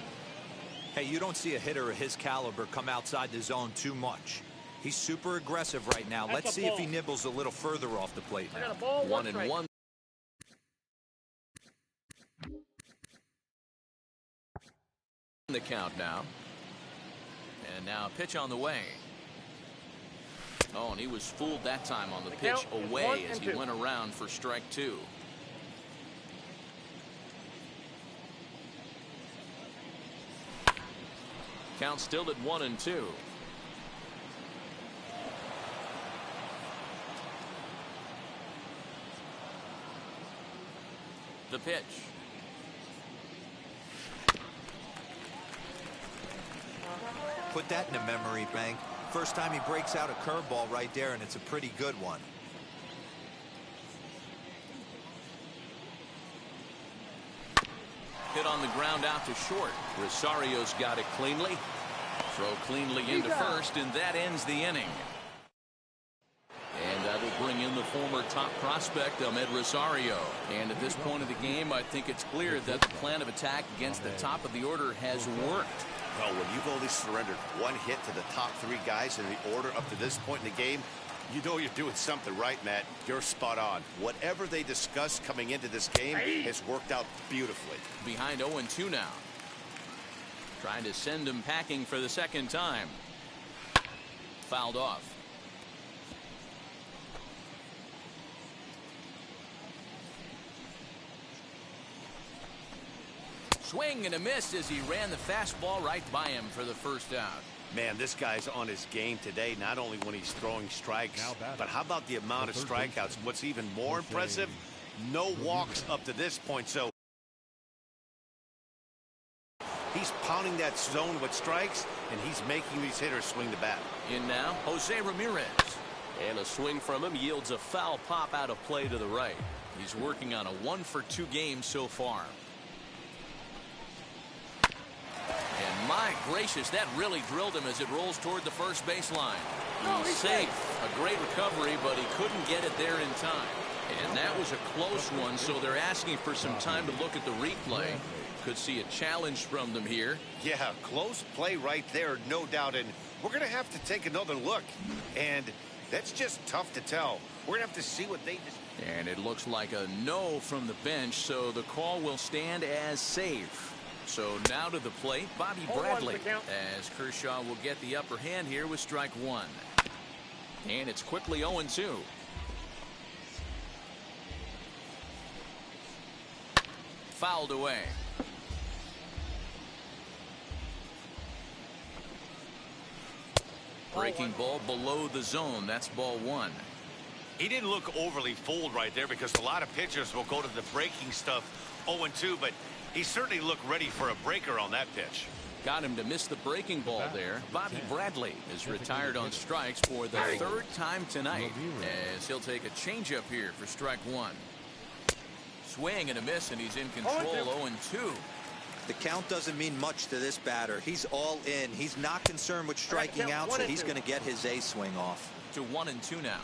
Hey, you don't see a hitter of his caliber come outside the zone too much. He's super aggressive right now. Let's see if he nibbles a little further off the plate now. 1-1. The count now. And now pitch on the way. Oh, and he was fooled that time on the pitch away as he went around for strike 2. Count still at 1-2. The pitch. Put that in a memory bank. first time he breaks out a curveball right there, and it's a pretty good one. Hit on the ground out to short. Rosario's got it cleanly. Throw cleanly into first, and that ends the inning. And that will bring in the former top prospect, Ahmed Rosario. And at this point of the game, I think it's clear that the plan of attack against the top of the order has worked. Well, when you've only surrendered one hit to the top three guys in the order up to this point in the game, you know you're doing something right, Matt. You're spot on. Whatever they discussed coming into this game has worked out beautifully. Behind 0-2 now. Trying to send him packing for the second time. Fouled off. Swing and a miss as he ran the fastball right by him for the first out. Man, this guy's on his game today, not only when he's throwing strikes, but how about the amount of strikeouts? What's even more impressive, no walks up to this point. So he's pounding that zone with strikes, and he's making these hitters swing the bat. In now, Jose Ramirez. And a swing from him yields a foul pop out of play to the right. He's working on a 1-for-2 game so far. And my gracious, that really drilled him as it rolls toward the first baseline. He's safe. A great recovery, but he couldn't get it there in time. And that was a close one, so they're asking for some time to look at the replay. Could see a challenge from them here. Yeah, close play right there, no doubt. And we're going to have to take another look. And that's just tough to tell. We're going to have to see what they just... And it looks like a no from the bench, so the call will stand as safe. So now to the plate, Bobby Bradley, as Kershaw will get the upper hand here with strike one. And it's quickly 0-2. Fouled away. Breaking ball below the zone. That's ball one. He didn't look overly fooled right there because a lot of pitchers will go to the breaking stuff 0-2, but he certainly looked ready for a breaker on that pitch. Got him to miss the breaking ball there. Bobby Bradley is retired on strikes for the third time tonight, as he'll take a changeup here for strike one. Swing and a miss, and he's in control. 0-2. The count doesn't mean much to this batter. He's all in. He's not concerned with striking out, so he's going to get his A swing off. To 1-2 now.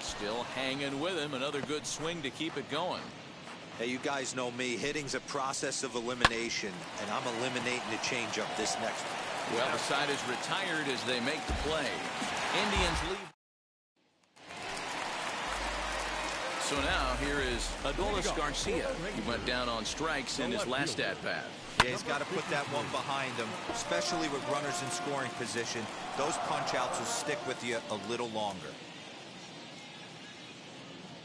Still hanging with him. Another good swing to keep it going. Hey, you guys know me. Hitting's a process of elimination, and I'm eliminating the changeup this next one. Well, the side is retired as they make the play. Indians lead. So now here is Adolis Garcia. He went down on strikes in his last at-bat. Yeah, he's got to put that one behind him, especially with runners in scoring position. Those punch-outs will stick with you a little longer.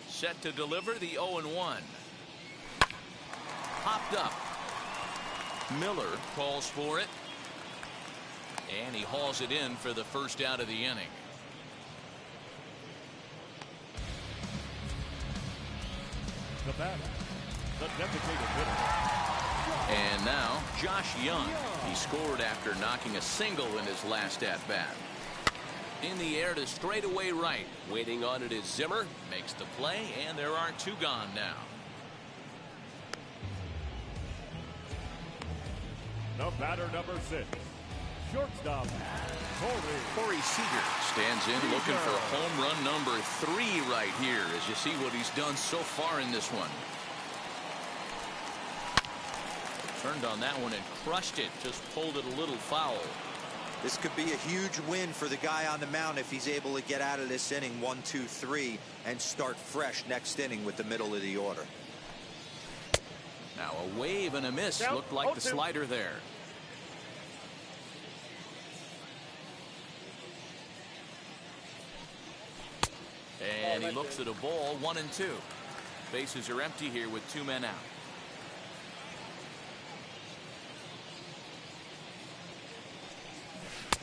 Set to deliver the 0-1. Popped up. Miller calls for it. And he hauls it in for the first out of the inning. The batter, the designated hitter. And now, Josh Young. He scored after knocking a single in his last at-bat. In the air to straightaway right. Waiting on it is Zimmer. Makes the play, and there are two gone now. The batter, number 6, shortstop, Corey Seager stands in looking for home run number 3 right here as you see what he's done so far in this one. Turned on that one and crushed it. Just pulled it a little foul. This could be a huge win for the guy on the mound if he's able to get out of this inning 1, 2, 3 and start fresh next inning with the middle of the order. Now a wave and a miss. Looked like the slider there. And he looks at a ball. 1-2. Bases are empty here with 2 men out.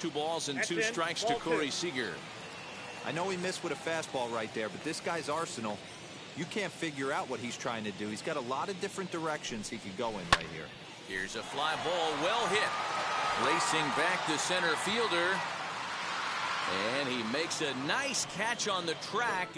Two balls and 2 strikes to Corey Seager. I know he missed with a fastball right there, but this guy's arsenal, you can't figure out what he's trying to do. He's got a lot of different directions he could go in right here. Here's a fly ball, well hit. Racing back to center fielder. And he makes a nice catch on the track.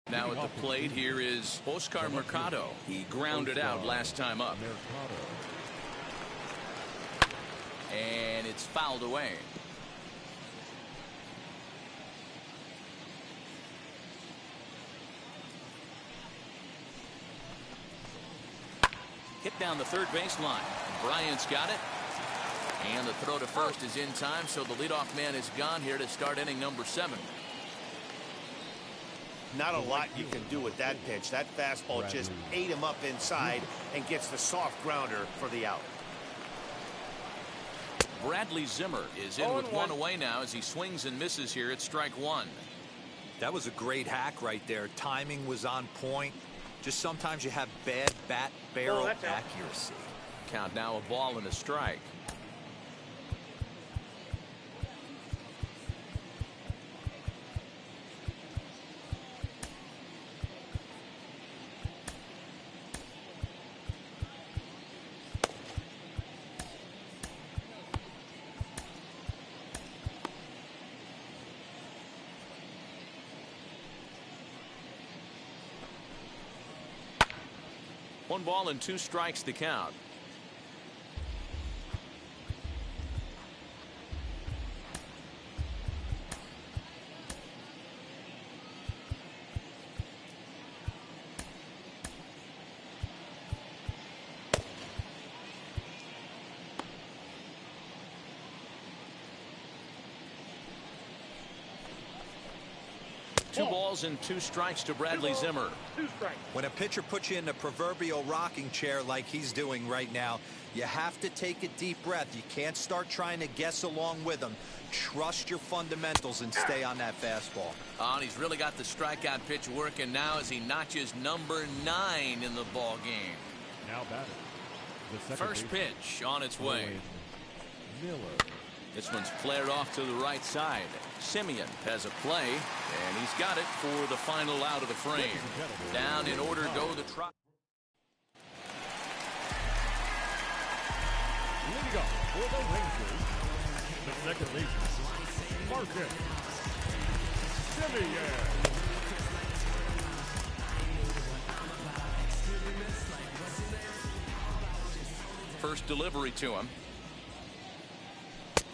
Now at the plate here is Oscar Mercado. He grounded out last time up. And it's fouled away. Hit down the third baseline. Bryant's got it. And the throw to first is in time, so the leadoff man is gone here to start inning number 7. Not a lot you can do with that pitch. That fastball just ate him up inside and gets the soft grounder for the out. Bradley Zimmer is in with one away now as he swings and misses here at strike 1. That was a great hack right there. Timing was on point. Just sometimes you have bad bat barrel accuracy. Count now, a ball and a strike. One ball and 2 strikes to count. Two balls and 2 strikes to Bradley Zimmer. When a pitcher puts you in a proverbial rocking chair like he's doing right now, you have to take a deep breath. You can't start trying to guess along with him. Trust your fundamentals and stay on that fastball. Oh, and he's really got the strikeout pitch working now as he notches number 9 in the ball game. Now batting. First pitch on its way. Miller. This one's flared off to the right side. Simeon has a play, and he's got it for the final out of the frame. Down in order go the Trop. Leading up for the Rangers, the second baseman, Marcus Simeon. First delivery to him.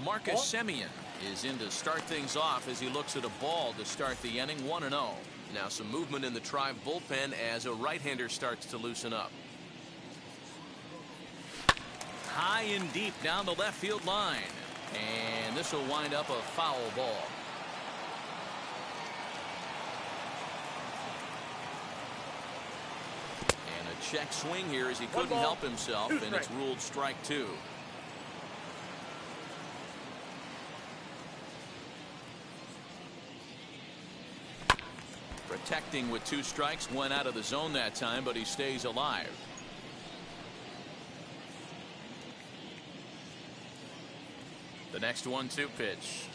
Marcus Simeon is in to start things off as he looks at a ball to start the inning. 1-0. Now some movement in the Tribe bullpen as a right-hander starts to loosen up. High and deep down the left field line, and this will wind up a foul ball. And a check swing here as he couldn't help himself, and it's ruled strike 2. Protecting with 2 strikes, went out of the zone that time, but he stays alive. next 1-2 pitch.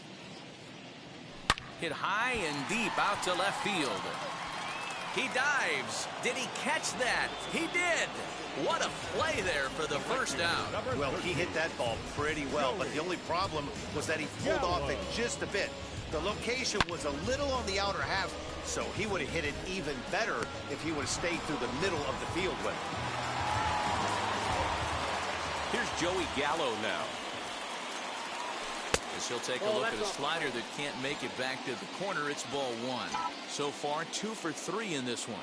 Hit high and deep out to left field. He dives. Did he catch that? He did. What a play there for the first out. Well, he hit that ball pretty well, but the only problem was that he pulled off it just a bit. The location was a little on the outer half, so he would have hit it even better if he would have stayed through the middle of the field with it. Here's Joey Gallo now. As he'll take a look at a slider that can't make it back to the corner. It's ball 1. So far, 2 for 3 in this one.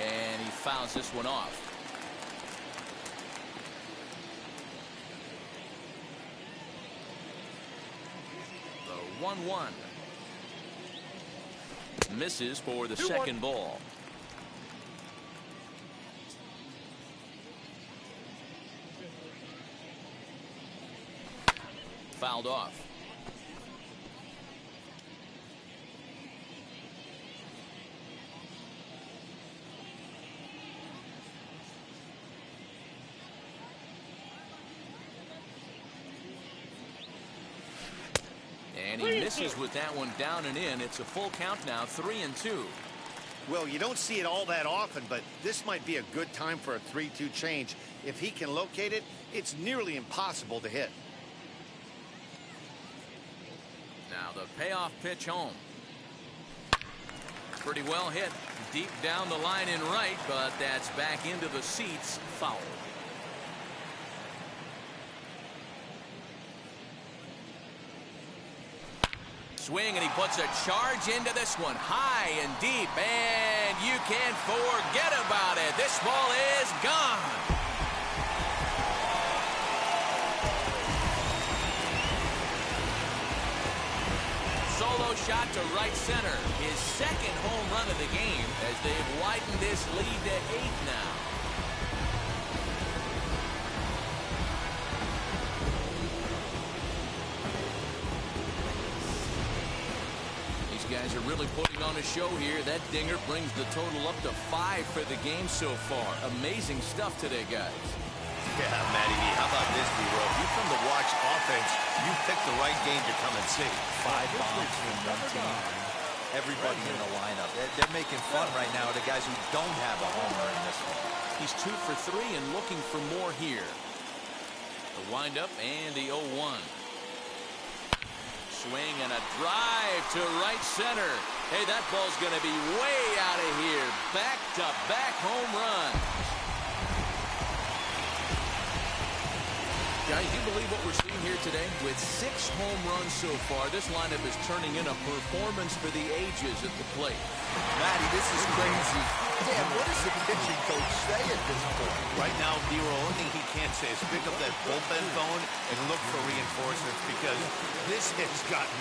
And he fouls this one off. The 1-1. Misses for the second ball. Fouled off. And he misses with that one down and in. It's a full count now, 3-2. Well, you don't see it all that often, but this might be a good time for a 3-2 change. If he can locate it, it's nearly impossible to hit. Now the payoff pitch home. Pretty well hit. Deep down the line in right, but that's back into the seats. Foul. Swing, and he puts a charge into this one. High and deep, and you can't forget about it. This ball is gone. Solo shot to right center. His second home run of the game as they've widened this lead to 8 now. These guys are really putting on a show here. That dinger brings the total up to 5 for the game so far. Amazing stuff today, guys. Yeah, Matty V, how about this, B-Roll? If you're from the Watch offense, you picked the right game to come and see. 5 bombs from one team. Everybody in the lineup. They're making fun right now of the guys who don't have a homer in this one. He's 2 for 3 and looking for more here. The windup and the 0-1. Swing and a drive to right center. Hey, that ball's going to be way out of here. Back-to-back home runs. Guys, you believe what we're seeing here today? With 6 home runs so far, this lineup is turning in a performance for the ages at the plate. Matty, this is crazy. Damn, what does the pitching coach say at this point? Right now, D-Roll, only thing he can't say is pick up that bullpen phone and look for reinforcements, because this has gotten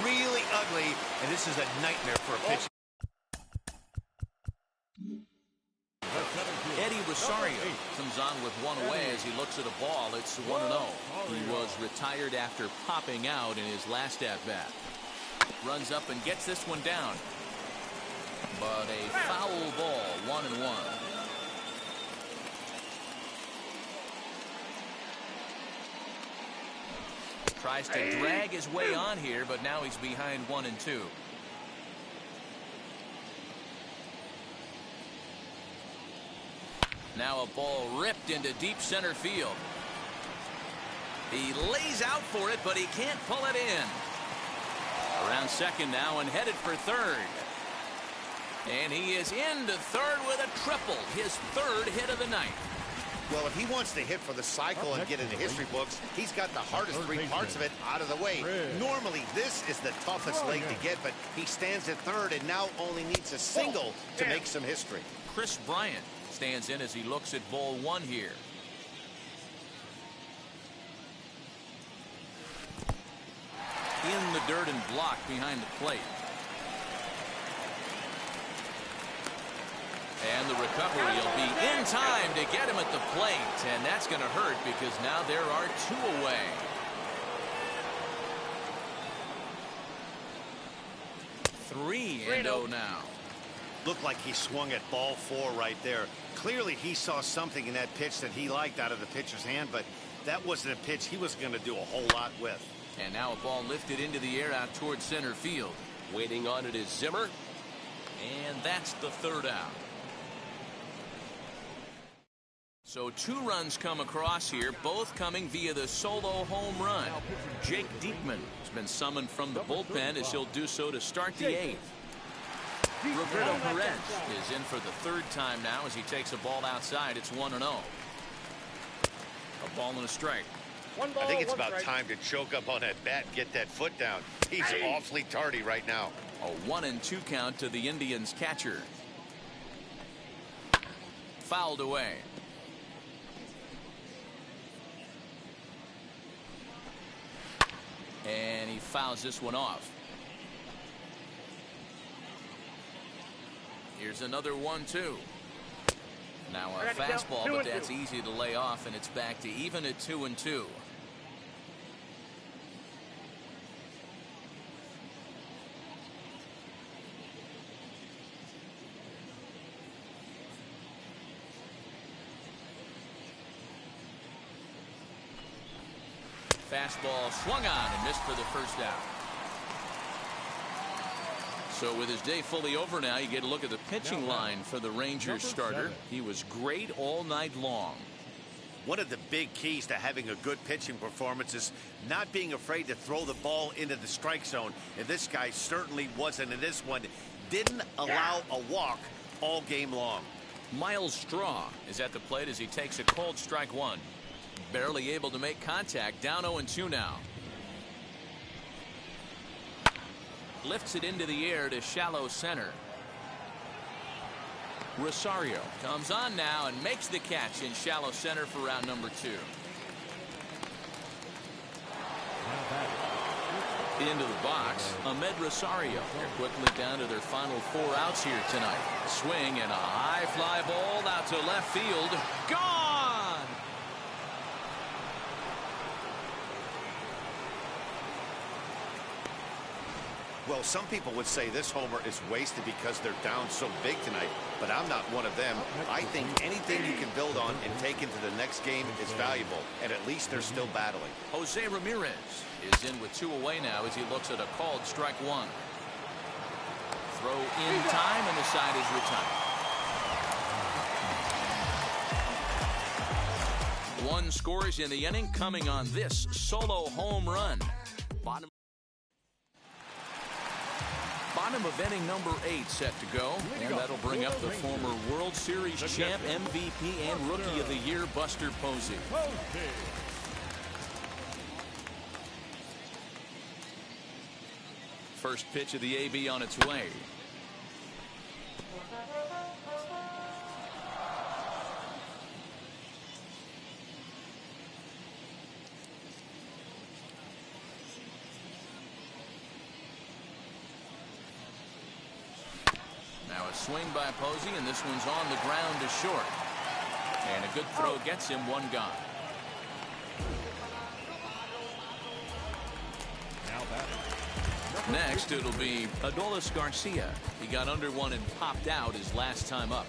really ugly, and this is a nightmare for a pitcher. Eddie Rosario comes on with one away as he looks at a ball. It's 1-0. He was retired after popping out in his last at-bat. Runs up and gets this one down. But a foul ball, 1-1. Tries to drag his way on here, but now he's behind 1-2. Now a ball ripped into deep center field. He lays out for it, but he can't pull it in. Around second now and headed for third. And he is into third with a triple, his 3rd hit of the night. Well, if he wants to hit for the cycle and get in the history books, he's got the hardest 3 parts of it out of the way. Normally, this is the toughest leg to get, but he stands at third and now only needs a single to make some history. Chris Bryant stands in as he looks at ball 1 here. In the dirt and blocked behind the plate. And the recovery will be in time to get him at the plate. And that's going to hurt because now there are 2 away. Three and 0 now. Looked like he swung at ball 4 right there. Clearly he saw something in that pitch that he liked out of the pitcher's hand, but That wasn't a pitch he was going to do a whole lot with. And now a ball lifted into the air out towards center field. Waiting on it is Zimmer. And that's the third out. So 2 runs come across here, both coming via the solo home run. Jake Diekman has been summoned from the bullpen as he'll do so to start the 8th. Roberto Perez is in for the 3rd time now as he takes a ball outside. It's 1-0. A ball and a strike. One ball, I think it's one about strike. time to choke up on that bat and get that foot down. He's awfully tardy right now. A 1-2 count to the Indians catcher. Fouled away. And he fouls this one off. Here's another 1-2. Now a fastball, but that's easy to lay off, and it's back to even at 2-2. Fastball swung on and missed for the first out. So with his day fully over now, you get a look at the pitching line for the Rangers starter. He was great all night long. One of the big keys to having a good pitching performance is not being afraid to throw the ball into the strike zone. And this guy certainly wasn't in this one. Didn't allow a walk all game long. Miles Straw is at the plate as he takes a cold strike 1. Barely able to make contact. Down 0-2 now. Lifts it into the air to shallow center. Rosario comes on now and makes the catch in shallow center for round number 2. Into the box, Ahmed Rosario. They're quickly down to their final 4 outs here tonight. Swing and a high fly ball out to left field. Gone! Well, some people would say this homer is wasted because they're down so big tonight, but I'm not one of them. I think anything you can build on and take into the next game is valuable, and at least they're still battling. Jose Ramirez is in with 2 away now as he looks at a called strike 1. Throw in time, and the side is retired. 1 scores in the inning, coming on this solo home run. Bottom of inning number 8 set to go, and that'll bring up the former World Series champ, MVP, and Rookie of the Year, Buster Posey. First pitch of the AB on its way. Swing by Posey, and this one's on the ground to short. And a good throw gets him 1 gone. Next, it'll be Adolis Garcia. He got under 1 and popped out his last time up.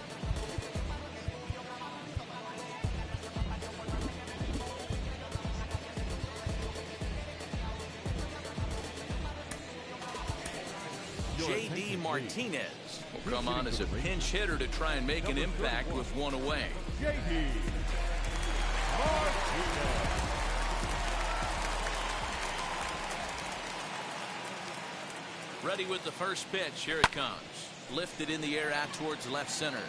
J.D. Martinez will come on as a pinch hitter to try and make an impact with 1 away. J.D. Martinez. Ready with the first pitch. Here it comes. Lifted in the air out towards left center.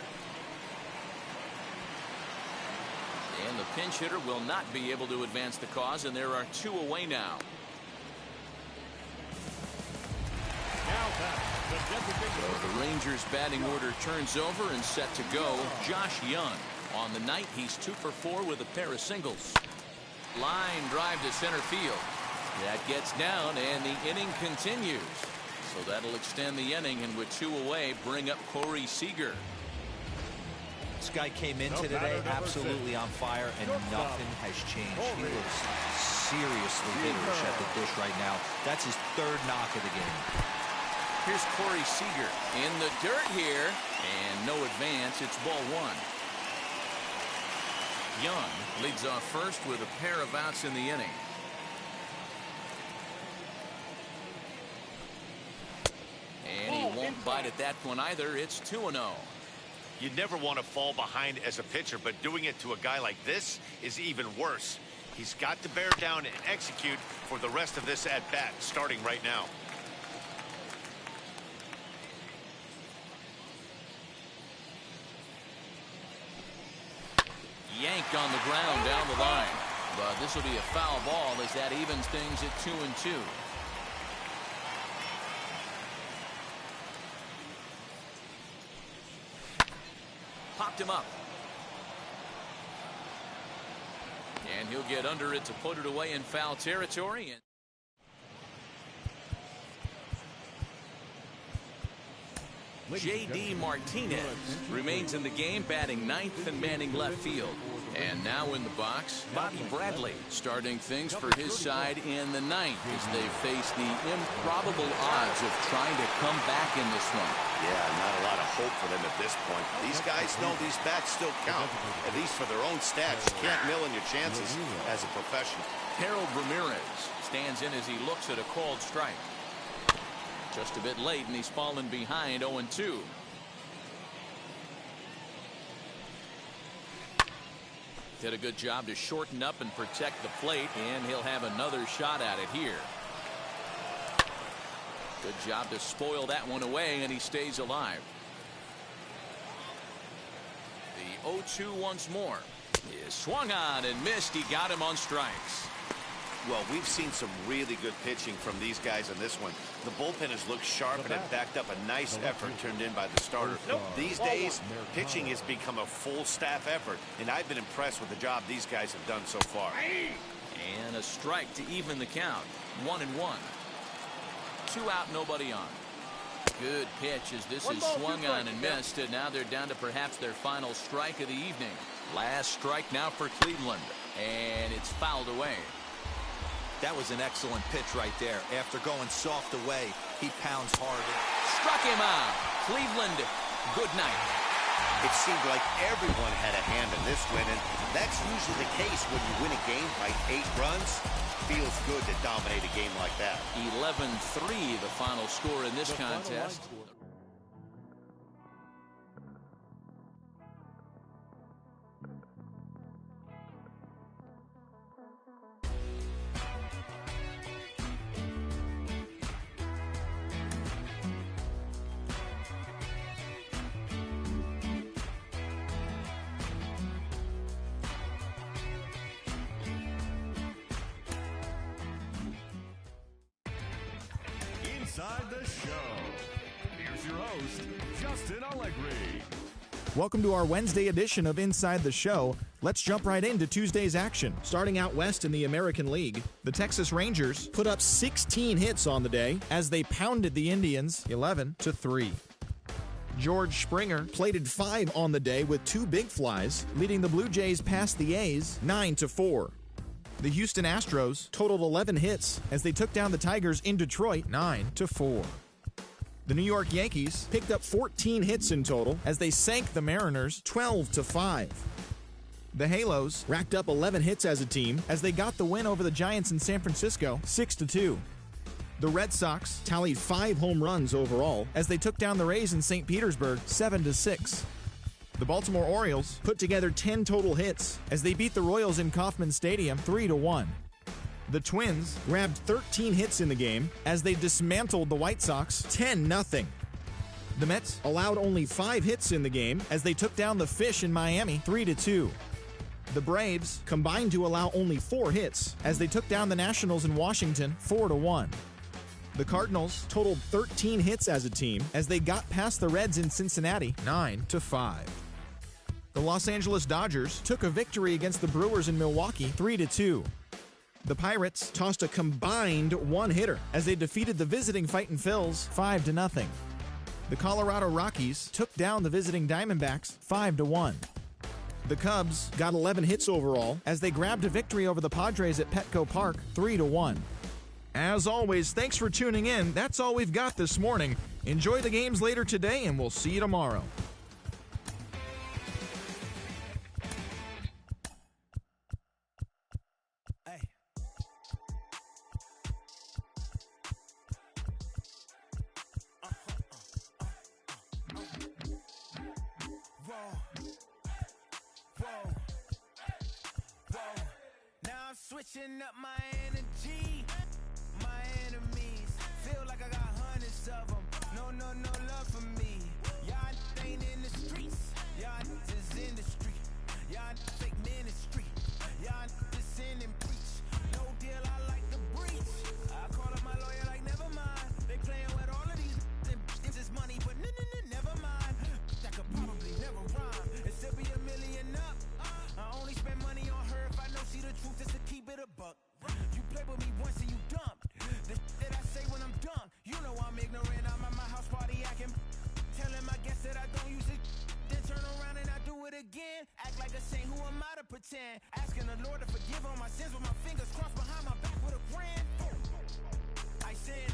And the pinch hitter will not be able to advance the cause, and there are 2 away now. So the Rangers batting order turns over and set to go. Josh Young. On the night, he's 2 for 4 with a pair of singles. Line drive to center field. That gets down, and the inning continues. So that'll extend the inning, and with 2 away, bring up Corey Seager. This guy came into today absolutely on fire, and nothing has changed. He looks seriously hitterish at the dish right now. That's his 3rd knock of the game. Here's Corey Seager in the dirt here, and no advance. It's ball 1. Young leads off first with a pair of outs in the inning. And he won't bite at that one either. It's 2-0. You never want to fall behind as a pitcher, but doing it to a guy like this is even worse. He's got to bear down and execute for the rest of this at-bat, starting right now. Yank on the ground down the line. But this will be a foul ball as that evens things at 2-2. Popped him up. And he'll get under it to put it away in foul territory. J.D. Martinez remains in the game, batting ninth and manning left field. And now in the box, Bobby Bradley starting things for his side in the ninth as they face the improbable odds of trying to come back in this one. Yeah, not a lot of hope for them at this point. These guys know these bats still count, at least for their own stats. You can't mill in your chances as a professional. Harold Ramirez stands in as he looks at a called strike. Just a bit late, and he's fallen behind 0-2. Did a good job to shorten up and protect the plate, and he'll have another shot at it here. Good job to spoil that one away, and he stays alive. The 0-2 once more. He is swung on and missed. He got him on strikes. Well, we've seen some really good pitching from these guys in this one. The bullpen has looked sharp and have backed up a nice effort turned in by the starter. These days, pitching has become a full staff effort, and I've been impressed with the job these guys have done so far. And a strike to even the count. 1-1. 2 out, nobody on. Good pitch as this is swung on and missed, and now they're down to perhaps their final strike of the evening. Last strike now for Cleveland, and it's fouled away. That was an excellent pitch right there. After going soft away, he pounds hard. Struck him out. Cleveland, good night. It seemed like everyone had a hand in this win, and that's usually the case when you win a game by 8 runs. Feels good to dominate a game like that. 11-3 the final score in this contest. Inside the show. Here's your host, Justin Allegri. Welcome to our Wednesday edition of Inside the Show. Let's jump right into Tuesday's action. Starting out west in the American League, the Texas Rangers put up 16 hits on the day as they pounded the Indians 11-3. George Springer plated 5 on the day with 2 big flies, leading the Blue Jays past the A's 9-4. The Houston Astros totaled 11 hits as they took down the Tigers in Detroit 9-4. The New York Yankees picked up 14 hits in total as they sank the Mariners 12-5. The Halos racked up 11 hits as a team as they got the win over the Giants in San Francisco 6-2. The Red Sox tallied 5 home runs overall as they took down the Rays in St. Petersburg 7-6. The Baltimore Orioles put together 10 total hits as they beat the Royals in Kauffman Stadium 3-1. The Twins grabbed 13 hits in the game as they dismantled the White Sox 10-0. The Mets allowed only 5 hits in the game as they took down the Fish in Miami 3-2. The Braves combined to allow only 4 hits as they took down the Nationals in Washington 4-1. The Cardinals totaled 13 hits as a team as they got past the Reds in Cincinnati 9-5. The Los Angeles Dodgers took a victory against the Brewers in Milwaukee 3-2. The Pirates tossed a combined 1-hitter as they defeated the visiting Fightin' Phils 5-0. The Colorado Rockies took down the visiting Diamondbacks 5-1. The Cubs got 11 hits overall as they grabbed a victory over the Padres at Petco Park 3-1. As always, thanks for tuning in. That's all we've got this morning. Enjoy the games later today, and we'll see you tomorrow. switching up my energy. My enemies feel like I got hundreds of them. No love for me. Y'all ain't in the streets. Y'all is in the street. Y'all fake ministry. Y'all just sin and preach. No deal, I like the breach. I call up my lawyer like, never mind. They playing with all of these and this is money, but never mind. That could probably never rhyme. It still be $1 million up. I only spend money on her if I know she the truth, just to keep it a buck. You play with me once and you dumb. The that I say when I'm done, you know I'm ignorant. I'm at my house party acting, telling my guests that I don't use it. Then turn around and I do it again. Act like a saint, who am I to pretend? Asking the Lord to forgive all my sins with my fingers crossed behind my back with a grand. I sin.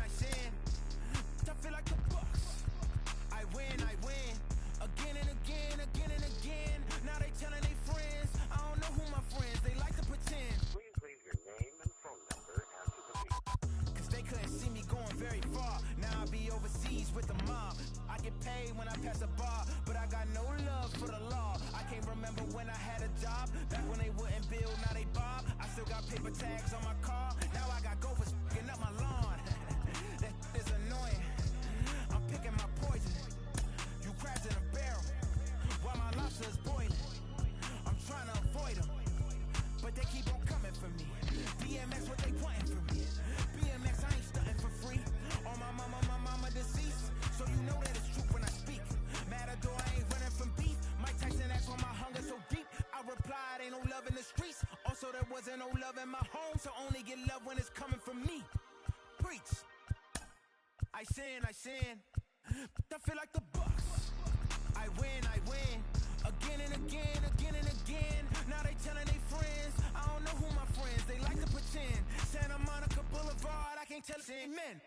I feel like the Bucks. I win. Again and again. Now they telling their friends. I don't know who my friends, they like to pretend. Please leave your name and phone number after the beep. Cause they couldn't see me going very far. Now I be overseas with the mob. I get paid when I pass a bar, but I got no love for the law. I can't remember when I had a job. Back when they wouldn't build, now they bob. I still got paper tags on my car. Now I got gophers f***ing up my lawn. That is annoying. I'm picking my poison. You crabs in a barrel while my lobster is boiling. I'm trying to avoid them, but they keep on coming for me. DMX, what they wanting from me? BMX, I ain't stunting for free. On my mama deceased, so you know that it's true when I speak. Matador, I ain't running from beef. Mike Tyson asked why my hunger so deep. I replied, ain't no love in the streets. Also, there wasn't no love in my home, so only get love when it's coming from me. Preach. I sin. I feel like the Bucks. I win. Again and again. Now they telling their friends. I don't know who my friends, they like to pretend. Santa Monica Boulevard, I can't tell it's amen.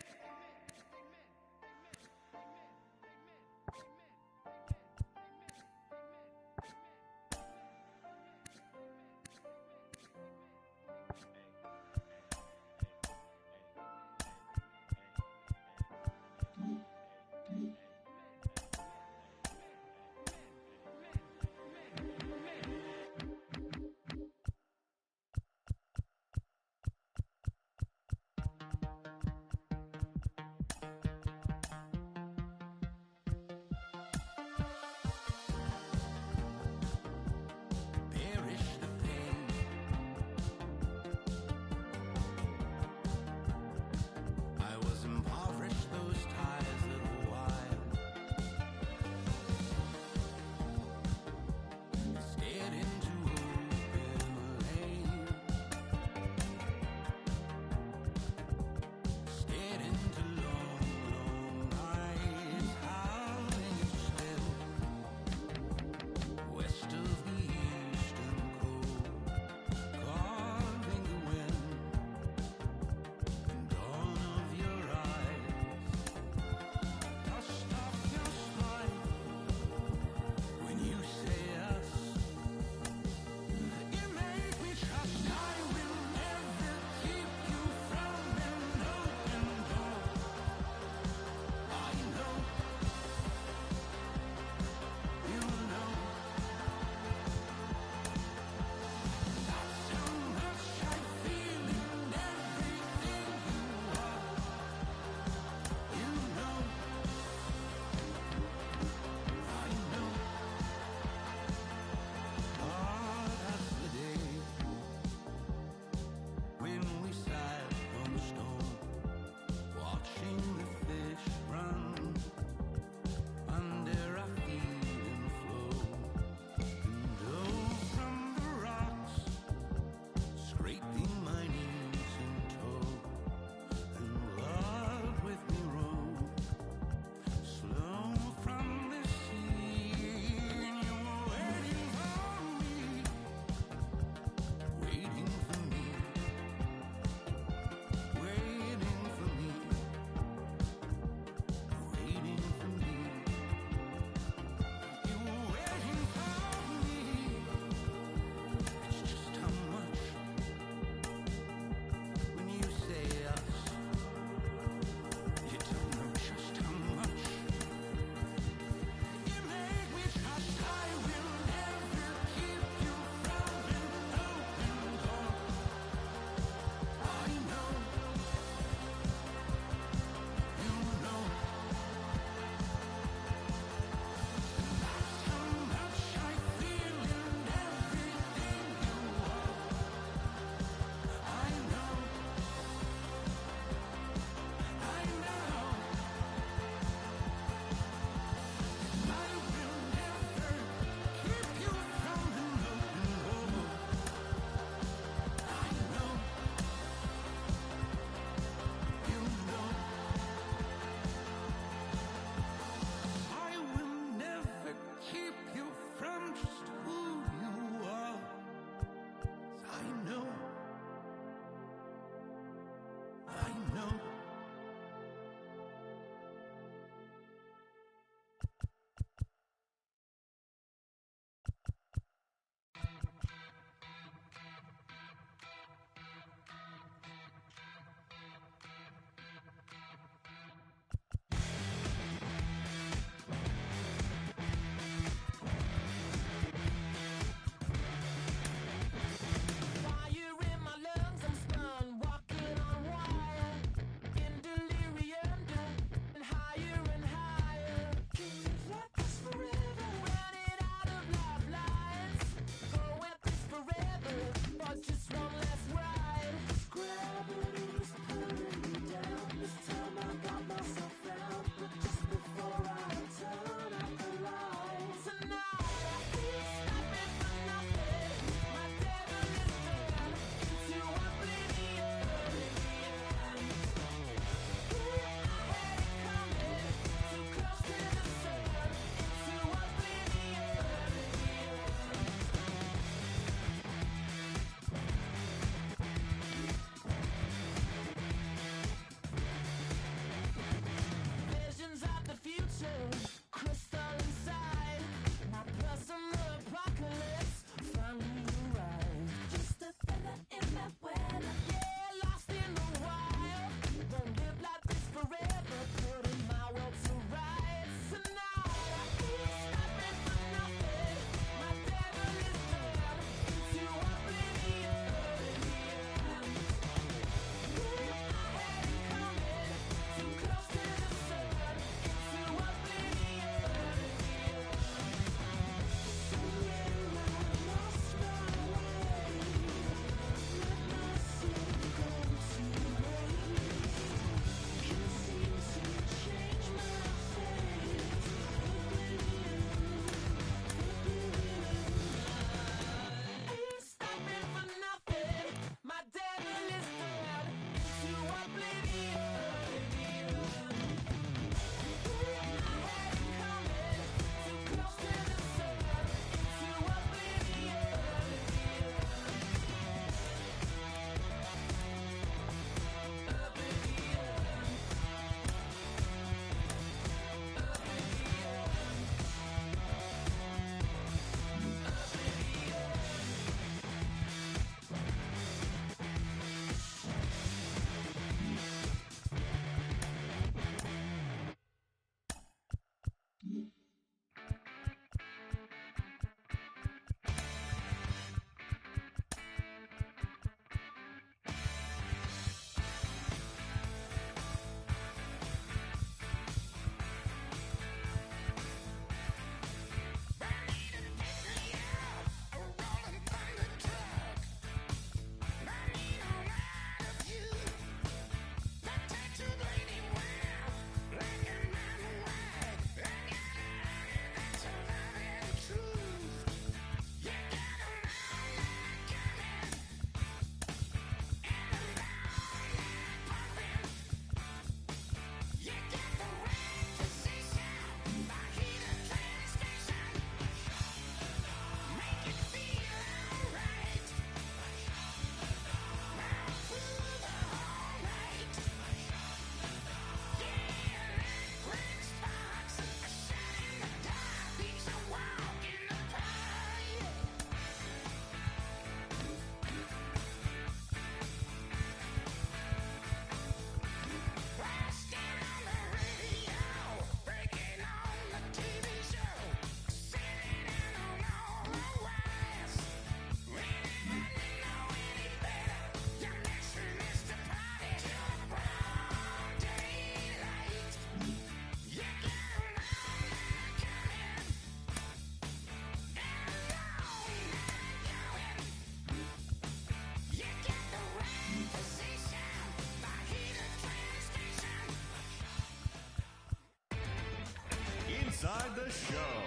the show.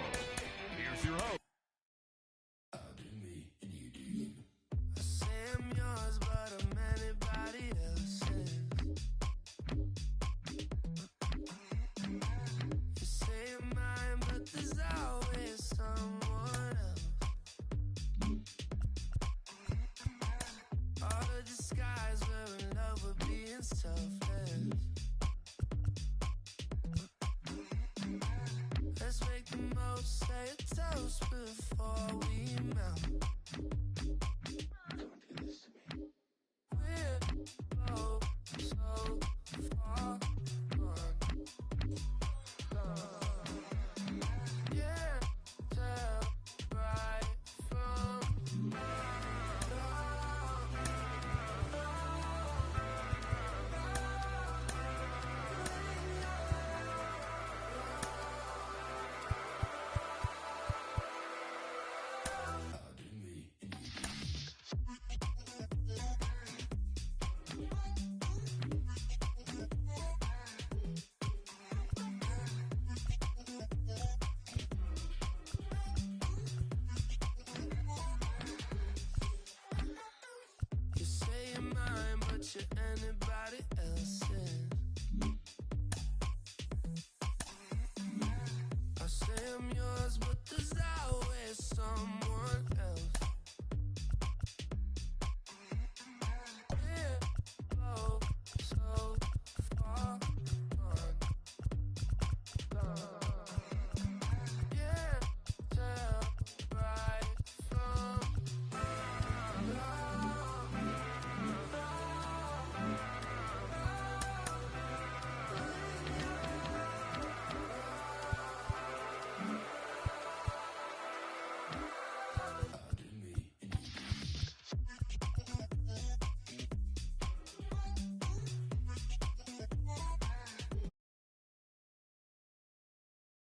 Here's your host. I say I'm yours, but I'm anybody else's. You say you're mine, but there's always someone else. All the disguise, we're in love with being selfless. Let's make the most, say a toast before we melt. We're both so far gone. Yeah, tell right from You say you're mine, but you're anybody else's. I say I'm yours, but there's always someone